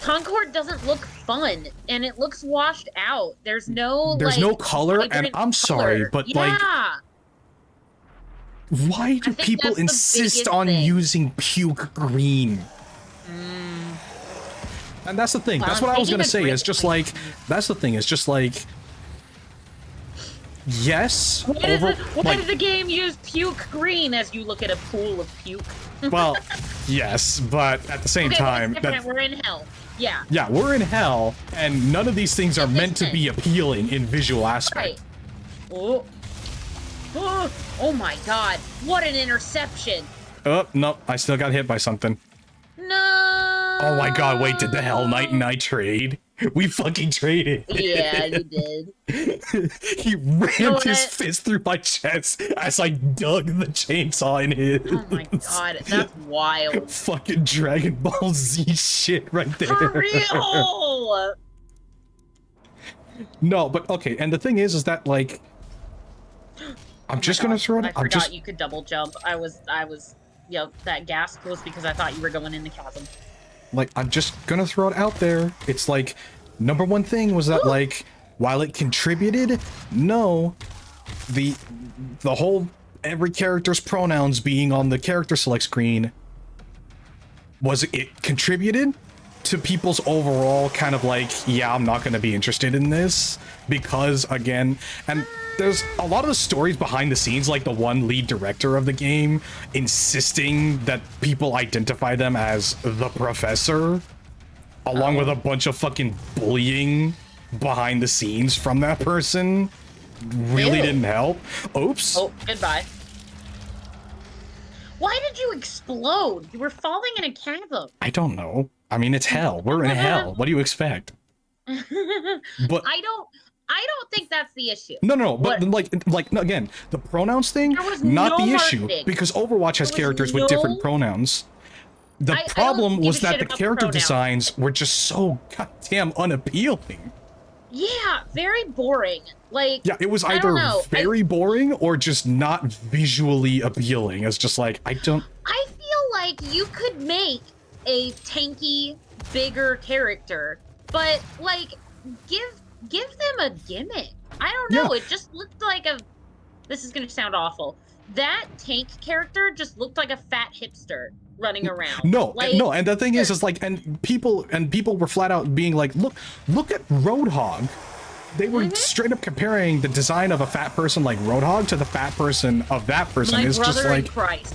Speaker 2: Concord doesn't look fun, and it looks washed out. There's no
Speaker 1: no color, and
Speaker 2: vibrant
Speaker 1: I'm sorry,
Speaker 2: color.
Speaker 1: but
Speaker 2: yeah.
Speaker 1: like, why do
Speaker 2: think
Speaker 1: people
Speaker 2: that's the
Speaker 1: insist
Speaker 2: biggest
Speaker 1: on
Speaker 2: thing.
Speaker 1: using puke green? And that's the thing.
Speaker 2: Well,
Speaker 1: That's
Speaker 2: I'm
Speaker 1: what I was
Speaker 2: taking
Speaker 1: gonna
Speaker 2: a
Speaker 1: say.
Speaker 2: drink.
Speaker 1: It's just like, that's the thing. It's just like, yes,
Speaker 2: Why did the game use puke green as you look at a pool of puke?
Speaker 1: well, yes, but at the same
Speaker 2: Okay,
Speaker 1: time,
Speaker 2: it's different. We're in hell. Yeah.
Speaker 1: Yeah, we're in hell, and none of these things are
Speaker 2: It
Speaker 1: meant to
Speaker 2: isn't.
Speaker 1: be appealing in visual aspect.
Speaker 2: Right. Oh. Oh my god. What an interception.
Speaker 1: Oh, no, I still got hit by something.
Speaker 2: No.
Speaker 1: Oh my god, wait, did the Hell Knight and I trade? We fucking traded.
Speaker 2: Yeah, you did.
Speaker 1: He rammed his
Speaker 2: what?
Speaker 1: fist through my chest as I dug the chainsaw in his.
Speaker 2: Oh my god, that's wild.
Speaker 1: Fucking Dragon Ball Z shit right there.
Speaker 2: For real!
Speaker 1: No, but okay, and the thing is that, like, I'm just gonna throw it.
Speaker 2: I
Speaker 1: I'm
Speaker 2: forgot
Speaker 1: just.
Speaker 2: you could double jump. I was, yep, that gasp was because I thought you were going in the chasm.
Speaker 1: Like, I'm just gonna throw it out there. It's like, number one thing was that, like, while it contributed, no, the whole every character's pronouns being on the character select screen was it contributed to people's overall kind of like, yeah, I'm not gonna be interested in this because, again, and there's a lot of the stories behind the scenes, like the one lead director of the game insisting that people identify them as the professor, along with a bunch of fucking bullying behind the scenes from that person, really
Speaker 2: Ew.
Speaker 1: didn't help. Oops.
Speaker 2: Oh, goodbye. Why did you explode? You were falling in a chasm.
Speaker 1: I don't know. I mean, it's hell. We're in hell. What do you expect? But
Speaker 2: I don't think that's the issue.
Speaker 1: no, but
Speaker 2: What?
Speaker 1: like no, again, the pronouns thing,
Speaker 2: There was
Speaker 1: not
Speaker 2: no
Speaker 1: the issue,
Speaker 2: marketing.
Speaker 1: because Overwatch has
Speaker 2: There was
Speaker 1: characters with
Speaker 2: no-
Speaker 1: different pronouns. The
Speaker 2: I don't
Speaker 1: problem
Speaker 2: give
Speaker 1: was
Speaker 2: a
Speaker 1: that
Speaker 2: shit
Speaker 1: the
Speaker 2: about the
Speaker 1: character
Speaker 2: pronouns.
Speaker 1: designs were just so goddamn unappealing.
Speaker 2: Yeah, very boring. Like,
Speaker 1: Yeah, it was
Speaker 2: I
Speaker 1: either
Speaker 2: don't know.
Speaker 1: very boring or just not visually appealing. It's just like, I don't.
Speaker 2: I feel like you could make a tanky, bigger character, but like give them a gimmick. I don't know.
Speaker 1: Yeah.
Speaker 2: It just looked like a. This is gonna sound awful. That tank character just looked like a fat hipster running around.
Speaker 1: No,
Speaker 2: like,
Speaker 1: no, and the thing is like, and people were flat out being like, look at Roadhog. They were straight up comparing the design of a fat person like Roadhog to the fat person of that person.
Speaker 2: My
Speaker 1: It's just
Speaker 2: brother in
Speaker 1: like,
Speaker 2: Christ.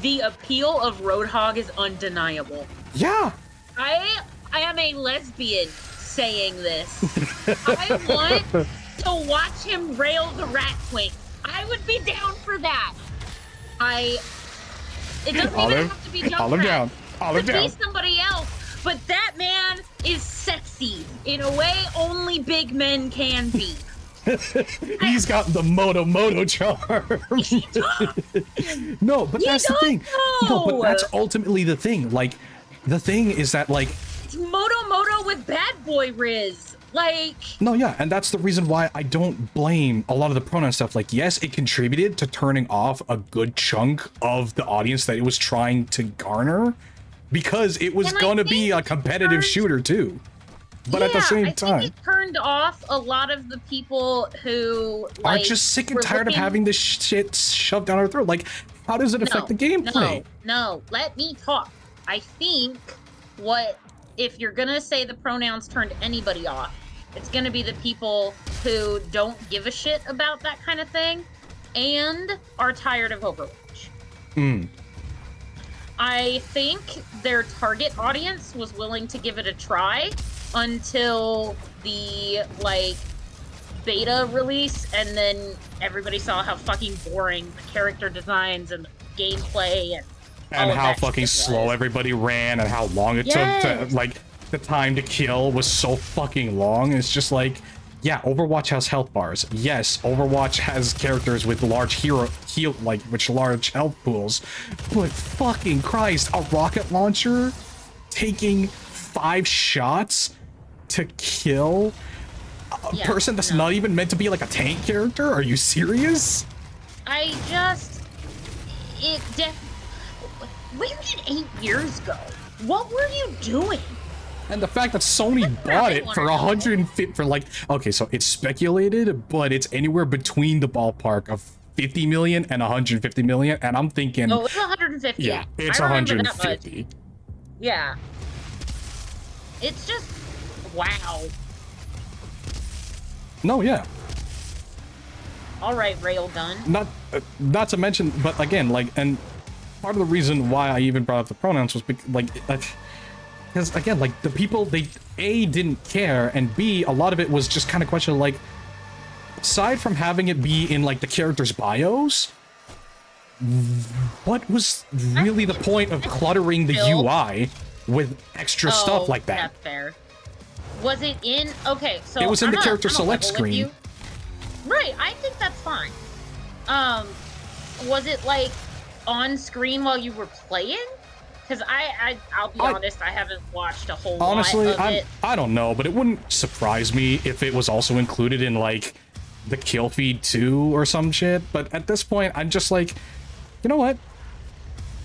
Speaker 2: The appeal of Roadhog is undeniable.
Speaker 1: yeah.
Speaker 2: I am a lesbian saying this. I want to watch him rail the rat queen. I would be down for that. It doesn't even have to be Junkrat.
Speaker 1: Olive down. Olive
Speaker 2: Could
Speaker 1: down.
Speaker 2: be somebody else. But that man is sexy in a way only big men can be.
Speaker 1: He's got the Moto charm. No, but that's the thing. No, but that's ultimately the thing. Like, the thing is that, like,
Speaker 2: It's Moto with bad boy Riz. Like,
Speaker 1: no, yeah, and that's the reason why I don't blame a lot of the pronoun stuff. Like, yes, it contributed to turning off a good chunk of the audience that it was trying to garner, because it was
Speaker 2: And I
Speaker 1: going to be
Speaker 2: think
Speaker 1: a competitive
Speaker 2: it
Speaker 1: shooter too. But at the same
Speaker 2: I
Speaker 1: time,
Speaker 2: think it turned off a lot of the people who
Speaker 1: are
Speaker 2: like,
Speaker 1: just sick and
Speaker 2: were
Speaker 1: tired of
Speaker 2: looking-
Speaker 1: having this shit shoved down our throat. Like, how does it affect the gameplay?
Speaker 2: No, let me talk. I think if you're gonna say the pronouns turned anybody off, it's gonna be the people who don't give a shit about that kind of thing and are tired of Overwatch.
Speaker 1: Mm.
Speaker 2: I think their target audience was willing to give it a try until the beta release, and then everybody saw how fucking boring the character designs and the gameplay and all
Speaker 1: And
Speaker 2: of
Speaker 1: how
Speaker 2: that
Speaker 1: fucking
Speaker 2: shit
Speaker 1: slow
Speaker 2: was.
Speaker 1: everybody ran, and how long it took to, like, the time to kill was so fucking long. It's just like, yeah, Overwatch has health bars. Yes, Overwatch has characters with large large health pools. But fucking Christ, a rocket launcher taking 5 shots to kill a
Speaker 2: Yeah,
Speaker 1: person that's
Speaker 2: no.
Speaker 1: not even meant to be like a tank character? Are you serious?
Speaker 2: Where did 8 years go? What were you doing?
Speaker 1: And the fact that Sony bought it for 150, for like, okay, so it's speculated, but it's anywhere between the ballpark of 50 million and 150 million, and I'm thinking,
Speaker 2: Oh, it's 150.
Speaker 1: yeah, it's
Speaker 2: I remember that much.
Speaker 1: 150.
Speaker 2: Yeah. It's just wow.
Speaker 1: No, yeah,
Speaker 2: All right, Railgun.
Speaker 1: not to mention, but again, like, and part of the reason why I even brought up the pronouns was because, like, because again, like the people, they A, didn't care, and B, a lot of it was just kind of question like, aside from having it be in like the characters' bios, what was really the point of cluttering the UI with extra stuff like that?
Speaker 2: That's fair. Was it in? Okay, so
Speaker 1: it was in
Speaker 2: I'm
Speaker 1: the character
Speaker 2: I'm
Speaker 1: select
Speaker 2: level with
Speaker 1: screen.
Speaker 2: you. Right, I think that's fine. Was it like on screen while you were playing? Because I'll be honest, I haven't watched a whole
Speaker 1: honestly,
Speaker 2: lot of it.
Speaker 1: I don't know, but it wouldn't surprise me if it was also included in like the kill feed too or some shit. But at this point, I'm just like, you know what?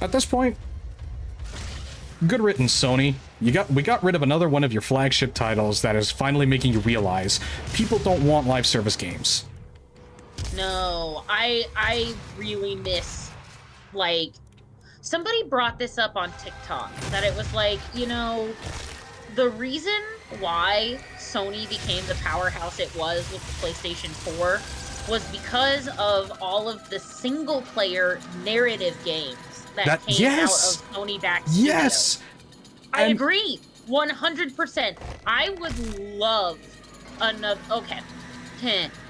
Speaker 1: At this point, good riddance, Sony. We got rid of another one of your flagship titles that is finally making you realize people don't want live service games.
Speaker 2: No, I really miss, like, somebody brought this up on TikTok, that it was like, you know, the reason why Sony became the powerhouse it was with the PlayStation 4 was because of all of the single-player narrative games that came out of Sony-backed studios.
Speaker 1: Yes!
Speaker 2: I agree, 100%. I would love another... Okay,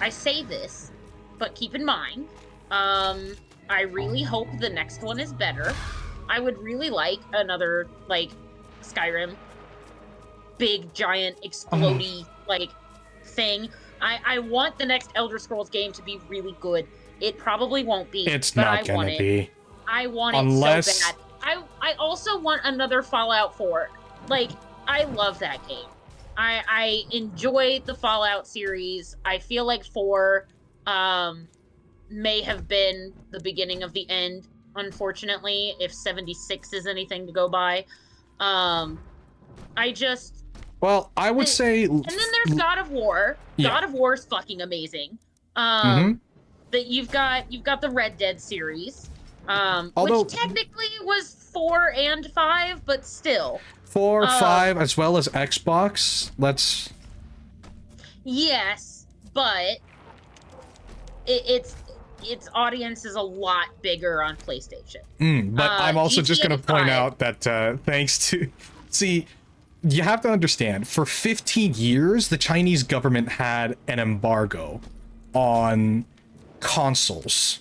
Speaker 2: I say this, but keep in mind, I really hope the next one is better. I would really like another, like, Skyrim. Big, giant, explodey, like, thing. I want the next Elder Scrolls game to be really good. It probably won't be,
Speaker 1: it's
Speaker 2: but
Speaker 1: not
Speaker 2: I
Speaker 1: gonna
Speaker 2: want it.
Speaker 1: be.
Speaker 2: I want
Speaker 1: Unless...
Speaker 2: it so bad. I also want another Fallout 4. Like, I love that game. I enjoy the Fallout series. I feel like 4, may have been the beginning of the end, unfortunately, if 76 is anything to go by. I just...
Speaker 1: Well, I would say...
Speaker 2: And then there's God of War.
Speaker 1: Yeah.
Speaker 2: God of War is fucking amazing. That you've got the Red Dead series,
Speaker 1: Although,
Speaker 2: which technically was 4 and 5, but still.
Speaker 1: 4, 5, as well as Xbox. Let's...
Speaker 2: Yes, but its audience is a lot bigger on PlayStation.
Speaker 1: But I'm also just going to point
Speaker 2: 5.
Speaker 1: out that thanks to... See, you have to understand, for 15 years, the Chinese government had an embargo on consoles.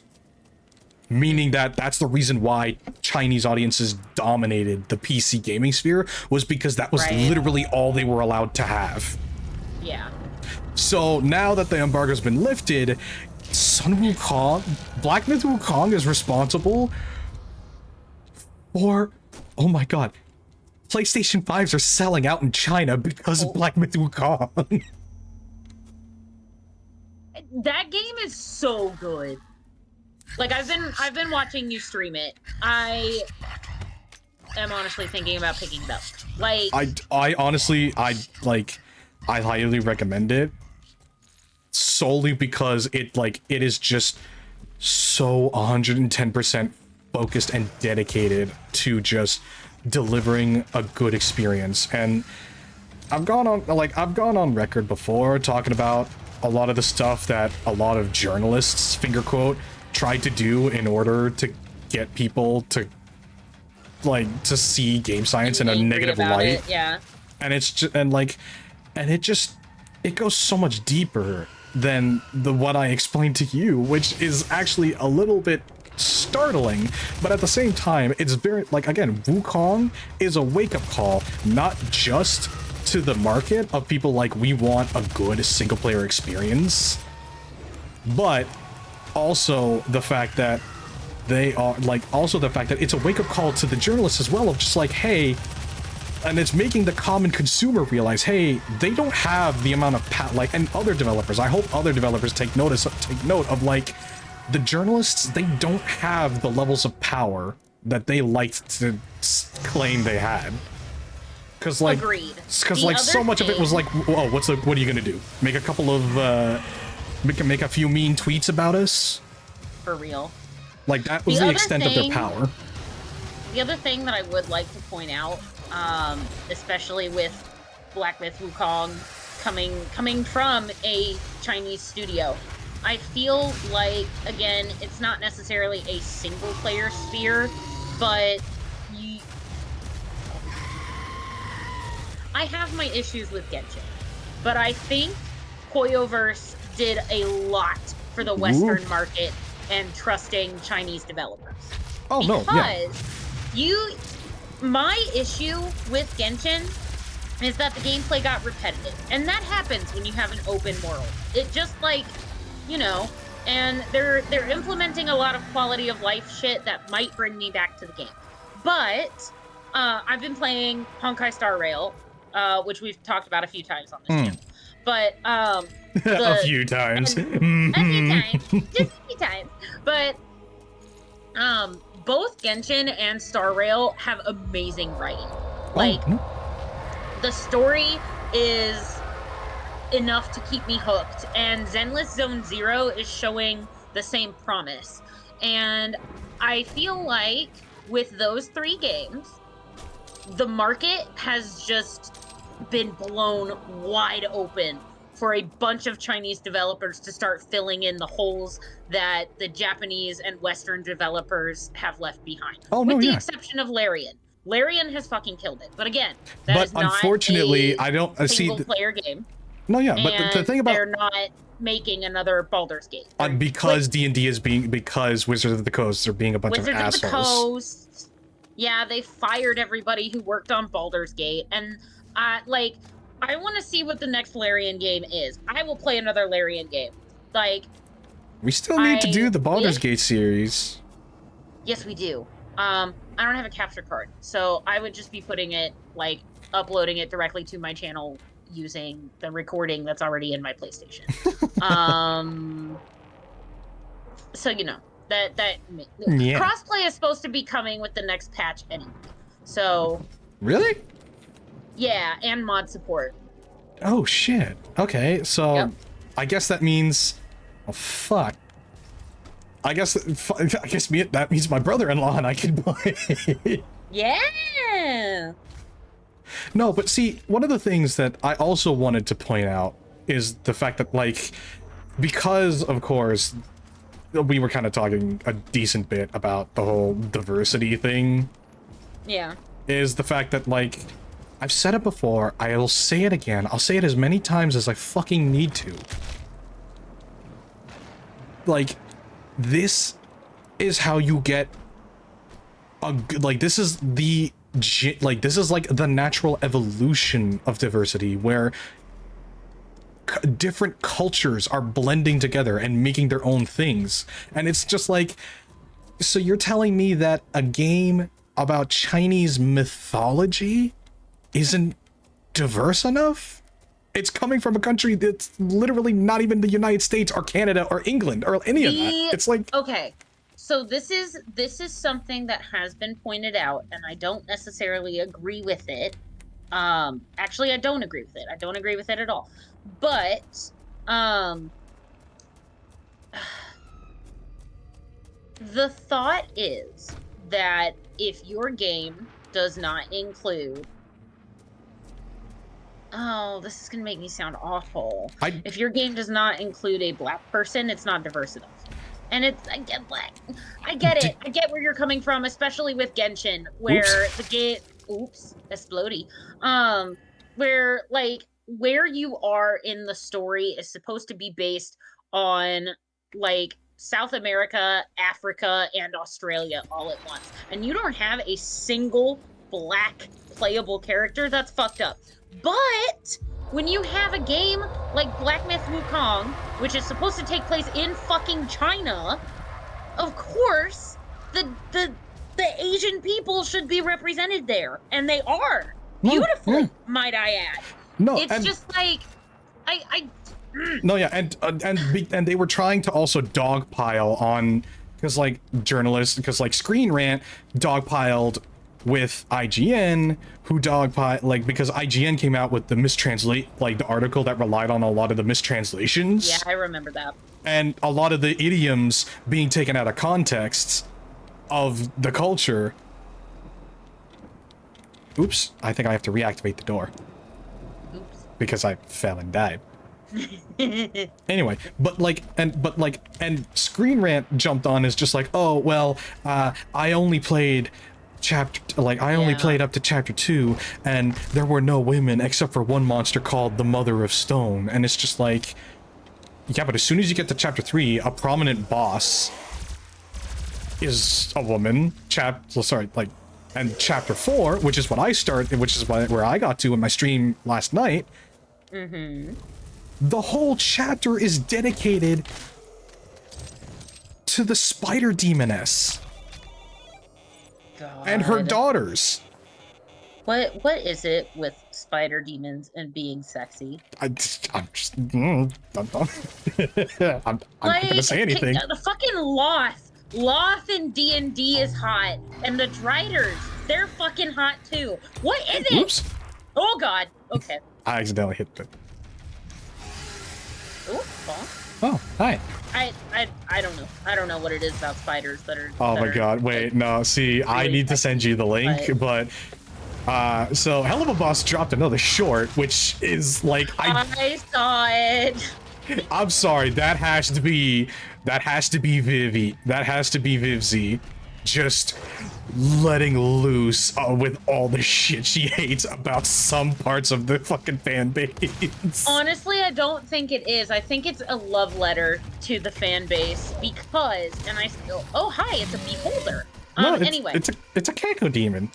Speaker 1: Meaning that that's the reason why Chinese audiences dominated the PC gaming sphere, was because that was literally all they were allowed to have.
Speaker 2: Yeah.
Speaker 1: So now that the embargo's been lifted, Sun Wukong, Black Myth Wukong is responsible for, oh my god, PlayStation 5s are selling out in China because of Black Myth Wukong.
Speaker 2: That game is so good. Like, I've been watching you stream it. I am honestly thinking about picking it up. Like,
Speaker 1: I honestly, I highly recommend it. Solely because it is just so 110% focused and dedicated to just delivering a good experience. And I've gone on record before talking about a lot of the stuff that a lot of journalists, finger quote, tried to do in order to get people to see game science in a negative light.
Speaker 2: Yeah.
Speaker 1: And it's just, it goes so much deeper than what I explained to you, which is actually a little bit startling, but at the same time, it's very, like, again, Wukong is a wake-up call, not just to the market of people like, we want a good single-player experience, but also the fact that it's a wake-up call to the journalists as well, of just like, hey, and it's making the common consumer realize, hey, they don't have the amount of and other developers, I hope other developers take note of, like, the journalists, they don't have the levels of power that they liked to claim they had. Because, like,
Speaker 2: agreed.
Speaker 1: Because, like, so much of it was like, oh, what are you gonna do? Make a couple of, make a few mean tweets about us?
Speaker 2: For real.
Speaker 1: Like, that was the extent of their power.
Speaker 2: The other thing that I would like to point out, especially with Black Myth Wukong coming from a Chinese studio, I feel like, again, it's not necessarily a single-player sphere, but have my issues with Genshin, but I think Koyoverse did a lot for the Western market and trusting Chinese developers.
Speaker 1: Oh, no, yeah.
Speaker 2: Because my issue with Genshin is that the gameplay got repetitive. And that happens when you have an open world. It just like, you know, and they're implementing a lot of quality of life shit that might bring me back to the game. But I've been playing Honkai Star Rail, which we've talked about a few times on this channel. But
Speaker 1: a few times.
Speaker 2: a few times. Just a few times. But both Genshin and Star Rail have amazing writing. Like, the story is enough to keep me hooked, and Zenless Zone Zero is showing the same promise. And I feel like with those 3 games, the market has just been blown wide open for a bunch of Chinese developers to start filling in the holes that the Japanese and Western developers have left behind. With the exception of Larian. Larian has fucking killed it. But again, that is not
Speaker 1: unfortunately, I don't see
Speaker 2: single player game.
Speaker 1: No, yeah, but the thing about
Speaker 2: they're not making another Baldur's Gate.
Speaker 1: Because D&D is because Wizards of the Coast are being a bunch of assholes. Wizards of the
Speaker 2: Coast. Yeah, they fired everybody who worked on Baldur's Gate, and like, I want to see what the next Larian game is. I will play another Larian game. Like,
Speaker 1: we still need to do the Baldur's Gate series.
Speaker 2: Yes, we do. I don't have a capture card, so I would just be putting it, like, uploading it directly to my channel using the recording that's already in my PlayStation. So, you know, crossplay is supposed to be coming with the next patch anyway. So.
Speaker 1: Really?
Speaker 2: Yeah, and mod support.
Speaker 1: Oh shit. Okay, so I guess that means, oh fuck. I guess that means my brother-in-law and I can play.
Speaker 2: Yeah.
Speaker 1: No, but see, one of the things that I also wanted to point out is the fact that, like, because of course we were kind of talking a decent bit about the whole diversity thing.
Speaker 2: Yeah.
Speaker 1: Is the fact that, like, I've said it before, I'll say it again, I'll say it as many times as I fucking need to. Like, this is how you get a good, like, this is the, like, this is like the natural evolution of diversity, where different cultures are blending together and making their own things. And it's just like, so you're telling me that a game about Chinese mythology isn't diverse enough? It's coming from a country that's literally not even the United States or Canada or England or any of that. It's like,
Speaker 2: okay, so this is something that has been pointed out, and I don't necessarily agree with it. Actually, I don't agree with it. I don't agree with it at all. But the thought is that if your game does not include, oh, this is gonna make me sound awful. If your game does not include a black person, it's not diverse enough. And it's, I get black. I get it. I get where you're coming from, especially with Genshin, where the game, explodey. Where, like, where you are in the story is supposed to be based on, like, South America, Africa, and Australia all at once. And you don't have a single black playable character, that's fucked up. But when you have a game like Black Myth Wukong, which is supposed to take place in fucking China, of course, the Asian people should be represented there, and they are beautifully, might I add.
Speaker 1: No,
Speaker 2: it's just like
Speaker 1: no, yeah, and they were trying to also dogpile on, because like journalists, because like Screen Rant dogpiled with IGN, who dogpiled, like, because IGN came out with the the article that relied on a lot of the mistranslations.
Speaker 2: Yeah, I remember that.
Speaker 1: And a lot of the idioms being taken out of context of the culture. Oops, I think I have to reactivate the door.
Speaker 2: Oops.
Speaker 1: Because I fell and died. Anyway, and Screen Rant jumped on as just like, oh, well, I only played I only
Speaker 2: Yeah.
Speaker 1: played up to chapter 2, and there were no women except for one monster called the Mother of Stone. And it's just like, yeah, but as soon as you get to chapter 3, a prominent boss is a woman. And chapter 4, which is what I started, which is where I got to in my stream last night. The whole chapter is dedicated to the spider demoness and her
Speaker 2: God.
Speaker 1: daughters.
Speaker 2: What is it with spider demons and being sexy?
Speaker 1: I'm not gonna say anything.
Speaker 2: The fucking Loth in D&D is hot, and the Driders, they're fucking hot too. What is it?
Speaker 1: Oops.
Speaker 2: Oh God. Okay.
Speaker 1: I accidentally hit the.
Speaker 2: Ooh,
Speaker 1: Oh, hi.
Speaker 2: I don't know. I don't know what it is about spiders that are.
Speaker 1: Oh
Speaker 2: that
Speaker 1: my
Speaker 2: are,
Speaker 1: god, wait,
Speaker 2: like,
Speaker 1: no, see, I
Speaker 2: really
Speaker 1: need to send you the link, but so Hell of a Boss dropped another short, which is like
Speaker 2: I saw it.
Speaker 1: I'm sorry, that has to be Vivi. That has to be Vivzy just letting loose with all the shit she hates about some parts of the fucking fan base.
Speaker 2: Honestly, I don't think it is. I think it's a love letter to the fan base because, and I still. Oh, hi! It's a beholder.
Speaker 1: No,
Speaker 2: Anyway,
Speaker 1: it's a Kako demon.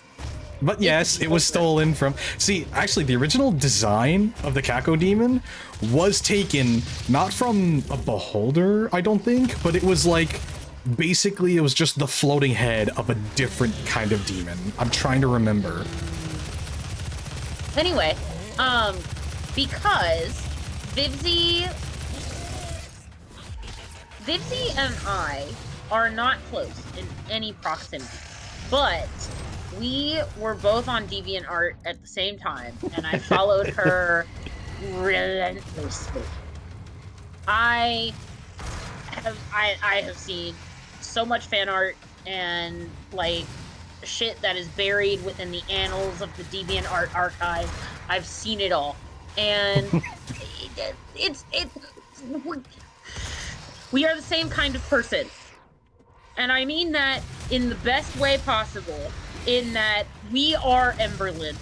Speaker 1: But yes, it was stolen from. See, actually, the original design of the Kako demon was taken not from a beholder, I don't think, but it was like basically it was just the floating head of a different kind of demon. I'm trying to remember.
Speaker 2: anyway, because Vivzy and I are not close in any proximity, but we were both on DeviantArt at the same time, and I followed her relentlessly. I have seen so much fan art and like shit that is buried within the annals of the DeviantArt archive. I've seen it all, and we are the same kind of person, and I mean that in the best way possible. In that we are Emberlyn,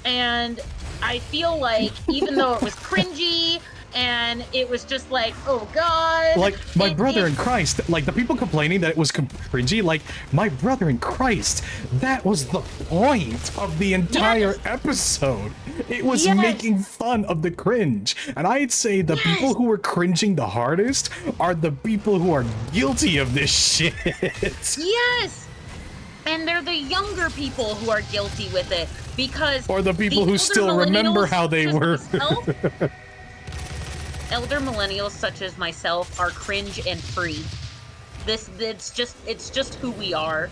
Speaker 2: and I feel like even though it was cringy and it was just like, oh god,
Speaker 1: Like, my brother in Christ, like, the people complaining that it was cringy, like, my brother in Christ, that was the point of the entire episode. It was making fun of the cringe. And I'd say the people who were cringing the hardest are the people who are guilty of this shit.
Speaker 2: Yes! And they're the younger people who are guilty with it, because
Speaker 1: Or the people who
Speaker 2: older
Speaker 1: still remember how they were.
Speaker 2: Elder millennials such as myself are cringe and free. It's just who we are.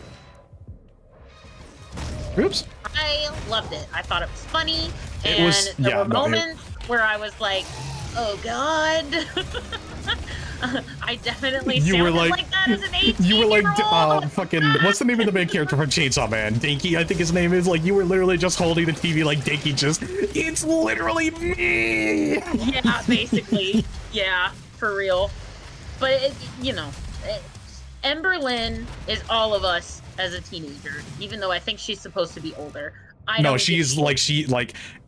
Speaker 1: Oops.
Speaker 2: I loved it. I thought it was funny,
Speaker 1: It
Speaker 2: and
Speaker 1: was-
Speaker 2: there
Speaker 1: yeah,
Speaker 2: were
Speaker 1: no, it-
Speaker 2: moments where I was like, "Oh God!" I definitely
Speaker 1: You
Speaker 2: sounded
Speaker 1: were
Speaker 2: like,
Speaker 1: like-
Speaker 2: that as an 18-year-old.
Speaker 1: You were like, fucking, what's the name of the main character from Chainsaw Man? Dinky, I think his name is. Like, you were literally just holding the TV like Dinky just, it's literally me!
Speaker 2: Yeah, basically. Yeah, for real. But, Emberlyn is all of us as a teenager, even though I think she's supposed to be older.
Speaker 1: No, she's like,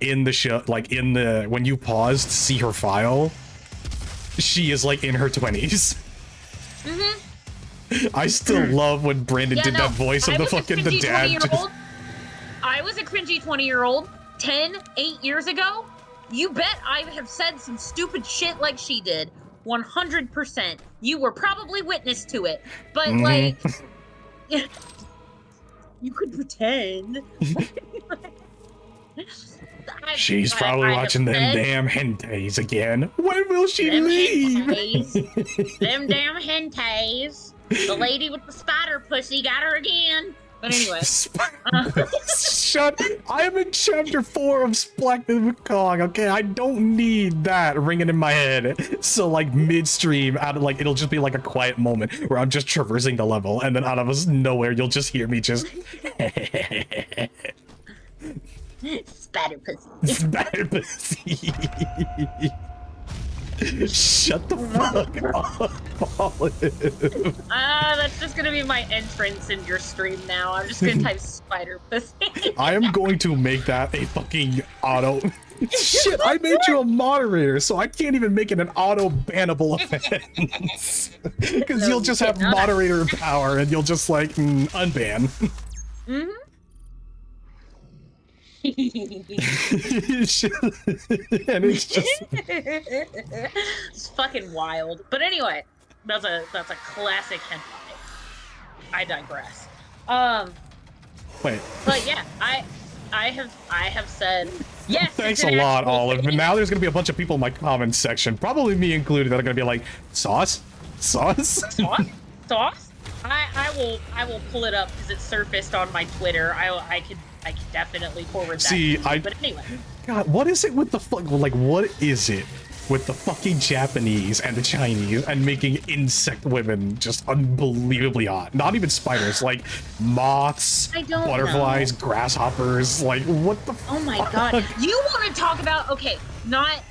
Speaker 1: in the show, like, when you paused to see her file, she is like in her 20s.
Speaker 2: Mm-hmm.
Speaker 1: I still love when Brandon did that voice of the fucking, the dad.
Speaker 2: I was a cringy 20-year-old 8 years ago. You bet I have said some stupid shit like she did. 100%. You were probably witness to it. But, like, you could pretend.
Speaker 1: She's probably watching them damn hentais again. When will she leave?
Speaker 2: Them damn hentais. The lady with the spider pussy got her again. But anyway.
Speaker 1: Shut. I'm in chapter 4 of Black Myth Kong, okay? I don't need that ringing in my head. So, like, midstream, it'll just be like a quiet moment where I'm just traversing the level, and then out of nowhere, you'll just hear me just.
Speaker 2: Spider pussy.
Speaker 1: Spider pussy. Shut the fuck up, Olive.
Speaker 2: That's just gonna be my entrance in your stream now. I'm just gonna type spider pussy.
Speaker 1: I am going to make that a fucking auto. Shit, I made you a moderator, so I can't even make it an auto bannable offense. Because
Speaker 2: No,
Speaker 1: you'll just
Speaker 2: you
Speaker 1: have
Speaker 2: cannot.
Speaker 1: moderator power and you'll just like unban.
Speaker 2: Mm-hmm.
Speaker 1: Shit. And it's just
Speaker 2: It's fucking wild. But anyway, that's a classic hentai. I digress.
Speaker 1: wait.
Speaker 2: But yeah, I have said yes.
Speaker 1: Thanks
Speaker 2: it's
Speaker 1: a
Speaker 2: an
Speaker 1: lot,
Speaker 2: actual
Speaker 1: Olive.
Speaker 2: thing.
Speaker 1: And now there's gonna be a bunch of people in my comments section, probably me included, that are gonna be like, sauce? Sauce?
Speaker 2: Sauce? I will pull it up because it surfaced on my Twitter. I could definitely forward that.
Speaker 1: See,
Speaker 2: to you. But anyway,
Speaker 1: God, what is it with the like, what is it with the fucking Japanese and the Chinese and making insect women just unbelievably hot? Not even spiders, like moths,
Speaker 2: I don't
Speaker 1: butterflies, grasshoppers, like what the
Speaker 2: oh my
Speaker 1: fuck?
Speaker 2: god, you want to talk about not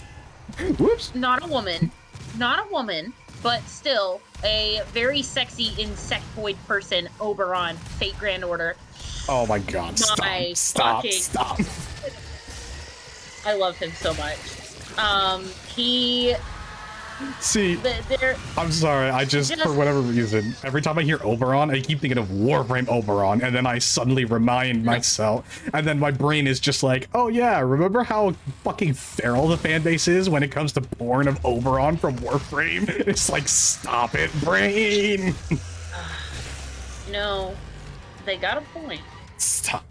Speaker 1: Whoops.
Speaker 2: not a woman, but still a very sexy insectoid person, Oberon, Fate Grand Order.
Speaker 1: Oh my god,
Speaker 2: My
Speaker 1: stop.
Speaker 2: fucking- I love him so much. He
Speaker 1: See,
Speaker 2: there
Speaker 1: I'm sorry, I just, for whatever reason, every time I hear Oberon, I keep thinking of Warframe Oberon, and then I suddenly remind myself, and then my brain is just like, oh yeah, remember how fucking feral the fan base is when it comes to porn of Oberon from Warframe? It's like, stop it, brain!
Speaker 2: no, they got a point.
Speaker 1: Stop.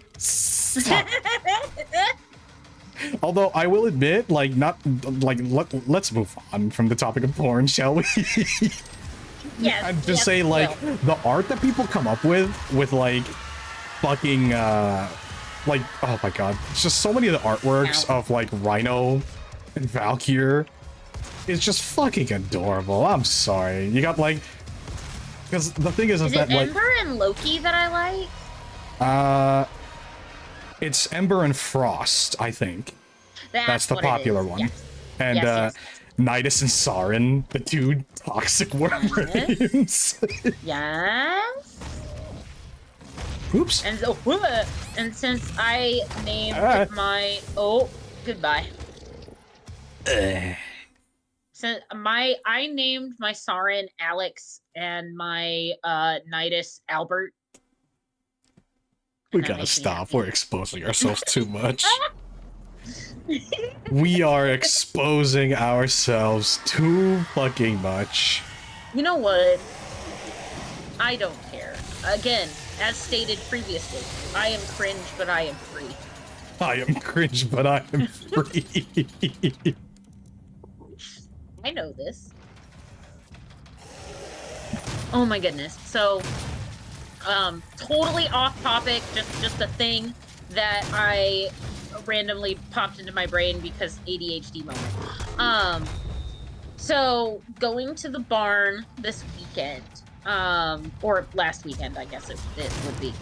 Speaker 1: Although I will admit, like, let's move on from the topic of porn, shall we?
Speaker 2: Yes,
Speaker 1: And just
Speaker 2: yes,
Speaker 1: say,
Speaker 2: we
Speaker 1: like,
Speaker 2: will.
Speaker 1: the art that people come up with, like, fucking, like, oh my god, it's just so many of the artworks of, like, Rhino and Valkyr is just fucking adorable. I'm sorry. You got, like, because the thing is
Speaker 2: Is
Speaker 1: that,
Speaker 2: it
Speaker 1: like,
Speaker 2: Ember and Loki that I like?
Speaker 1: it's Ember and Frost, I think. That's the
Speaker 2: what it
Speaker 1: popular
Speaker 2: is.
Speaker 1: one.
Speaker 2: Yes.
Speaker 1: And
Speaker 2: Yes,
Speaker 1: Nidus and Sarin, the two toxic warframes.
Speaker 2: Yes.
Speaker 1: Oops.
Speaker 2: And since I named my goodbye. So I named my Sarin Alex and my Nidus Albert.
Speaker 1: We
Speaker 2: That
Speaker 1: gotta
Speaker 2: makes me
Speaker 1: stop.
Speaker 2: happy.
Speaker 1: We're exposing ourselves too much. We are exposing ourselves too fucking much.
Speaker 2: You know what? I don't care. Again, as stated previously, I am cringe, but I am free.
Speaker 1: I am cringe, but I am free.
Speaker 2: I know this. Oh my goodness. So, totally off topic, just a thing that I randomly popped into my brain because ADHD moment. So going to the barn this weekend, or last weekend, I guess it would be.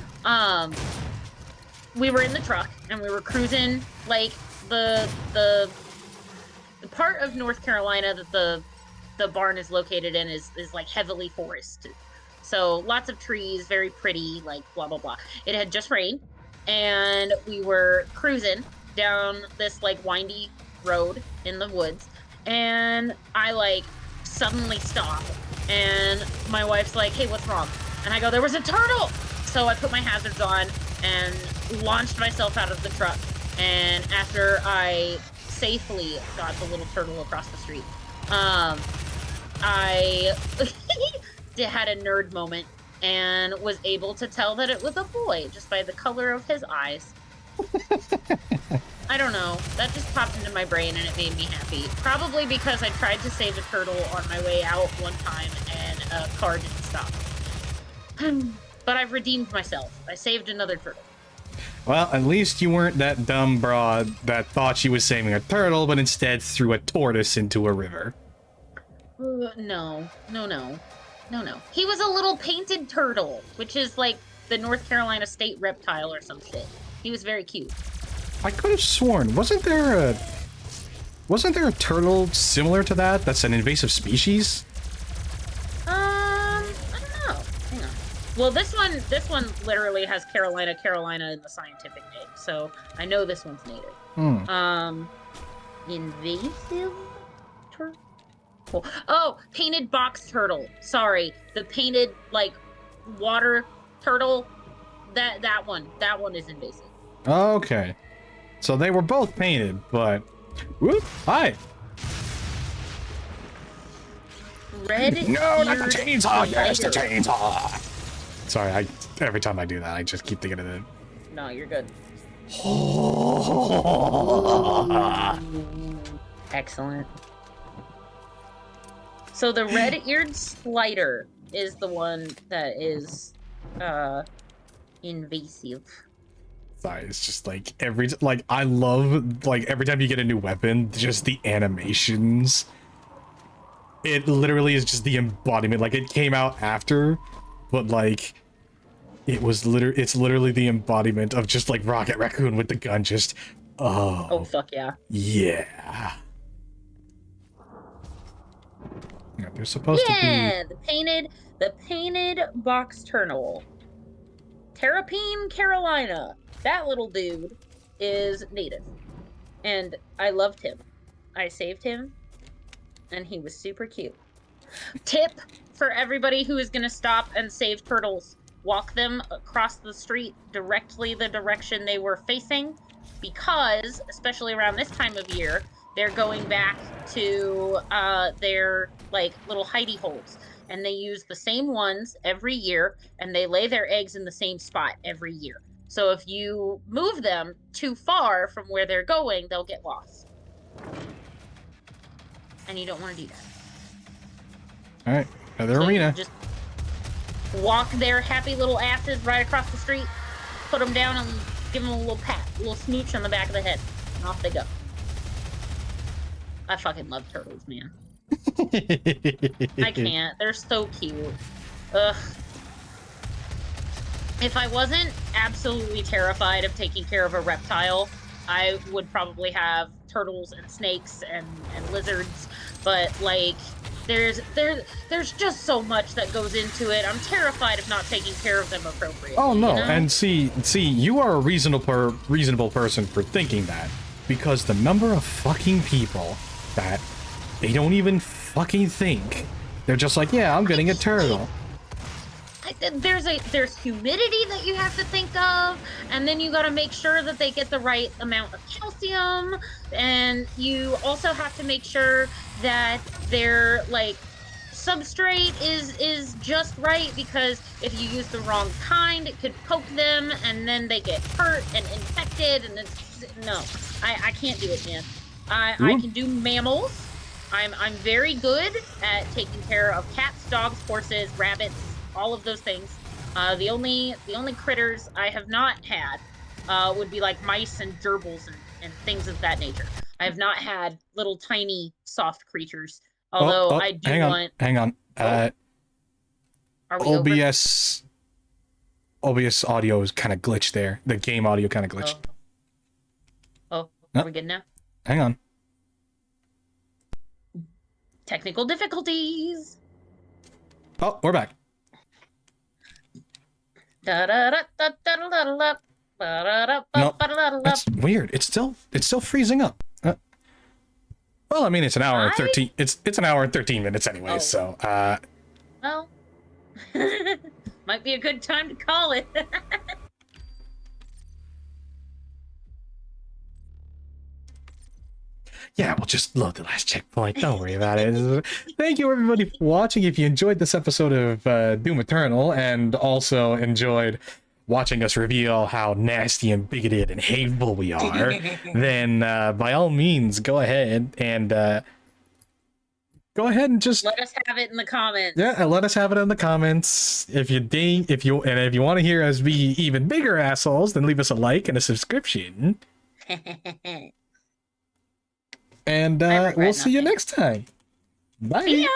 Speaker 2: We were in the truck and we were cruising like the part of North Carolina that the barn is located in is like heavily forested. So lots of trees, very pretty, like blah blah blah. It had just rained, and we were cruising down this like windy road in the woods, and I like suddenly stop, and my wife's like, "Hey, what's wrong?" And I go, "There was a turtle!" So I put my hazards on and launched myself out of the truck. And after I safely got the little turtle across the street, I had a nerd moment and was able to tell that it was a boy just by the color of his eyes. I don't know. That just popped into my brain and it made me happy. Probably because I tried to save a turtle on my way out one time and a car didn't stop. But I've redeemed myself. I saved another turtle.
Speaker 1: Well, at least you weren't that dumb broad that thought she was saving a turtle, but instead threw a tortoise into a river.
Speaker 2: No. He was a little painted turtle, which is like the North Carolina state reptile or some shit. He was very cute.
Speaker 1: I could have sworn, wasn't there Wasn't there a turtle similar to that that's an invasive species?
Speaker 2: I don't know. Hang on. Well, this one literally has Carolina in the scientific name, so I know this one's native. Invasive turtle. Oh, painted box turtle. Sorry, the painted like water turtle. That one is invasive.
Speaker 1: Okay. So they were both painted, but whoop, hi.
Speaker 2: Red.
Speaker 1: No, not the chainsaw. Yes, the chainsaw. Sorry, every time I do that, I just keep thinking of it.
Speaker 2: No, you're good. Excellent. So the red-eared slider is the one that is invasive.
Speaker 1: Sorry, it's just like I love like every time you get a new weapon, just the animations. It literally is just the embodiment. Like it came out after, but like it's literally the embodiment of just like Rocket Raccoon with the gun. Just
Speaker 2: Oh fuck yeah.
Speaker 1: Yeah, they're supposed to be.
Speaker 2: the painted box turtle. Terrapene Carolina. That little dude is native. And I loved him. I saved him. And he was super cute. Tip for everybody who is going to stop and save turtles. Walk them across the street directly the direction they were facing. Because, especially around this time of year, they're going back to their like little hidey holes. And they use the same ones every year. And they lay their eggs in the same spot every year. So if you move them too far from where they're going, they'll get lost. And you don't want to do that.
Speaker 1: All right, another arena.
Speaker 2: Just walk their happy little asses right across the street, put them down, and give them a little pat, a little smooch on the back of the head, and off they go. I fucking love turtles, man. I can't. They're so cute. Ugh. If I wasn't absolutely terrified of taking care of a reptile, I would probably have turtles and snakes and lizards, but like there's just so much that goes into it. I'm terrified of not taking care of them appropriately.
Speaker 1: Oh no,
Speaker 2: you know?
Speaker 1: and see, you are a reasonable person for thinking that, because the number of fucking people that they don't even fucking think, they're just like, yeah, I'm getting a turtle.
Speaker 2: There's humidity that you have to think of, and then you got to make sure that they get the right amount of calcium, and you also have to make sure that their like substrate is just right, because if you use the wrong kind, it could poke them, and then they get hurt and infected, and it's no, I can't do it, man. I can do mammals. I'm very good at taking care of cats, dogs, horses, rabbits. All of those things. The only critters I have not had would be like mice and gerbils and things of that nature. I have not had little tiny soft creatures. Although I do
Speaker 1: hang on.
Speaker 2: Are we
Speaker 1: OBS audio is kind of glitched there. The game audio kind of glitched.
Speaker 2: Are we good now?
Speaker 1: Hang on.
Speaker 2: Technical difficulties.
Speaker 1: Oh, we're back.
Speaker 2: No,
Speaker 1: that's weird. It's still freezing up. Well, I mean, it's an hour and 13. It's an hour and 13 minutes anyway. So,
Speaker 2: well, might be a good time to call it.
Speaker 1: Yeah, we'll just load the last checkpoint. Don't worry about it. Thank you, everybody, for watching. If you enjoyed this episode of Doom Eternal and also enjoyed watching us reveal how nasty and bigoted and hateful we are, then by all means, go ahead and just
Speaker 2: let us have it in the comments.
Speaker 1: Yeah, let us have it in the comments. If you want to hear us be even bigger assholes, then leave us a like and a subscription. And we'll see you next time. Bye.
Speaker 2: See ya!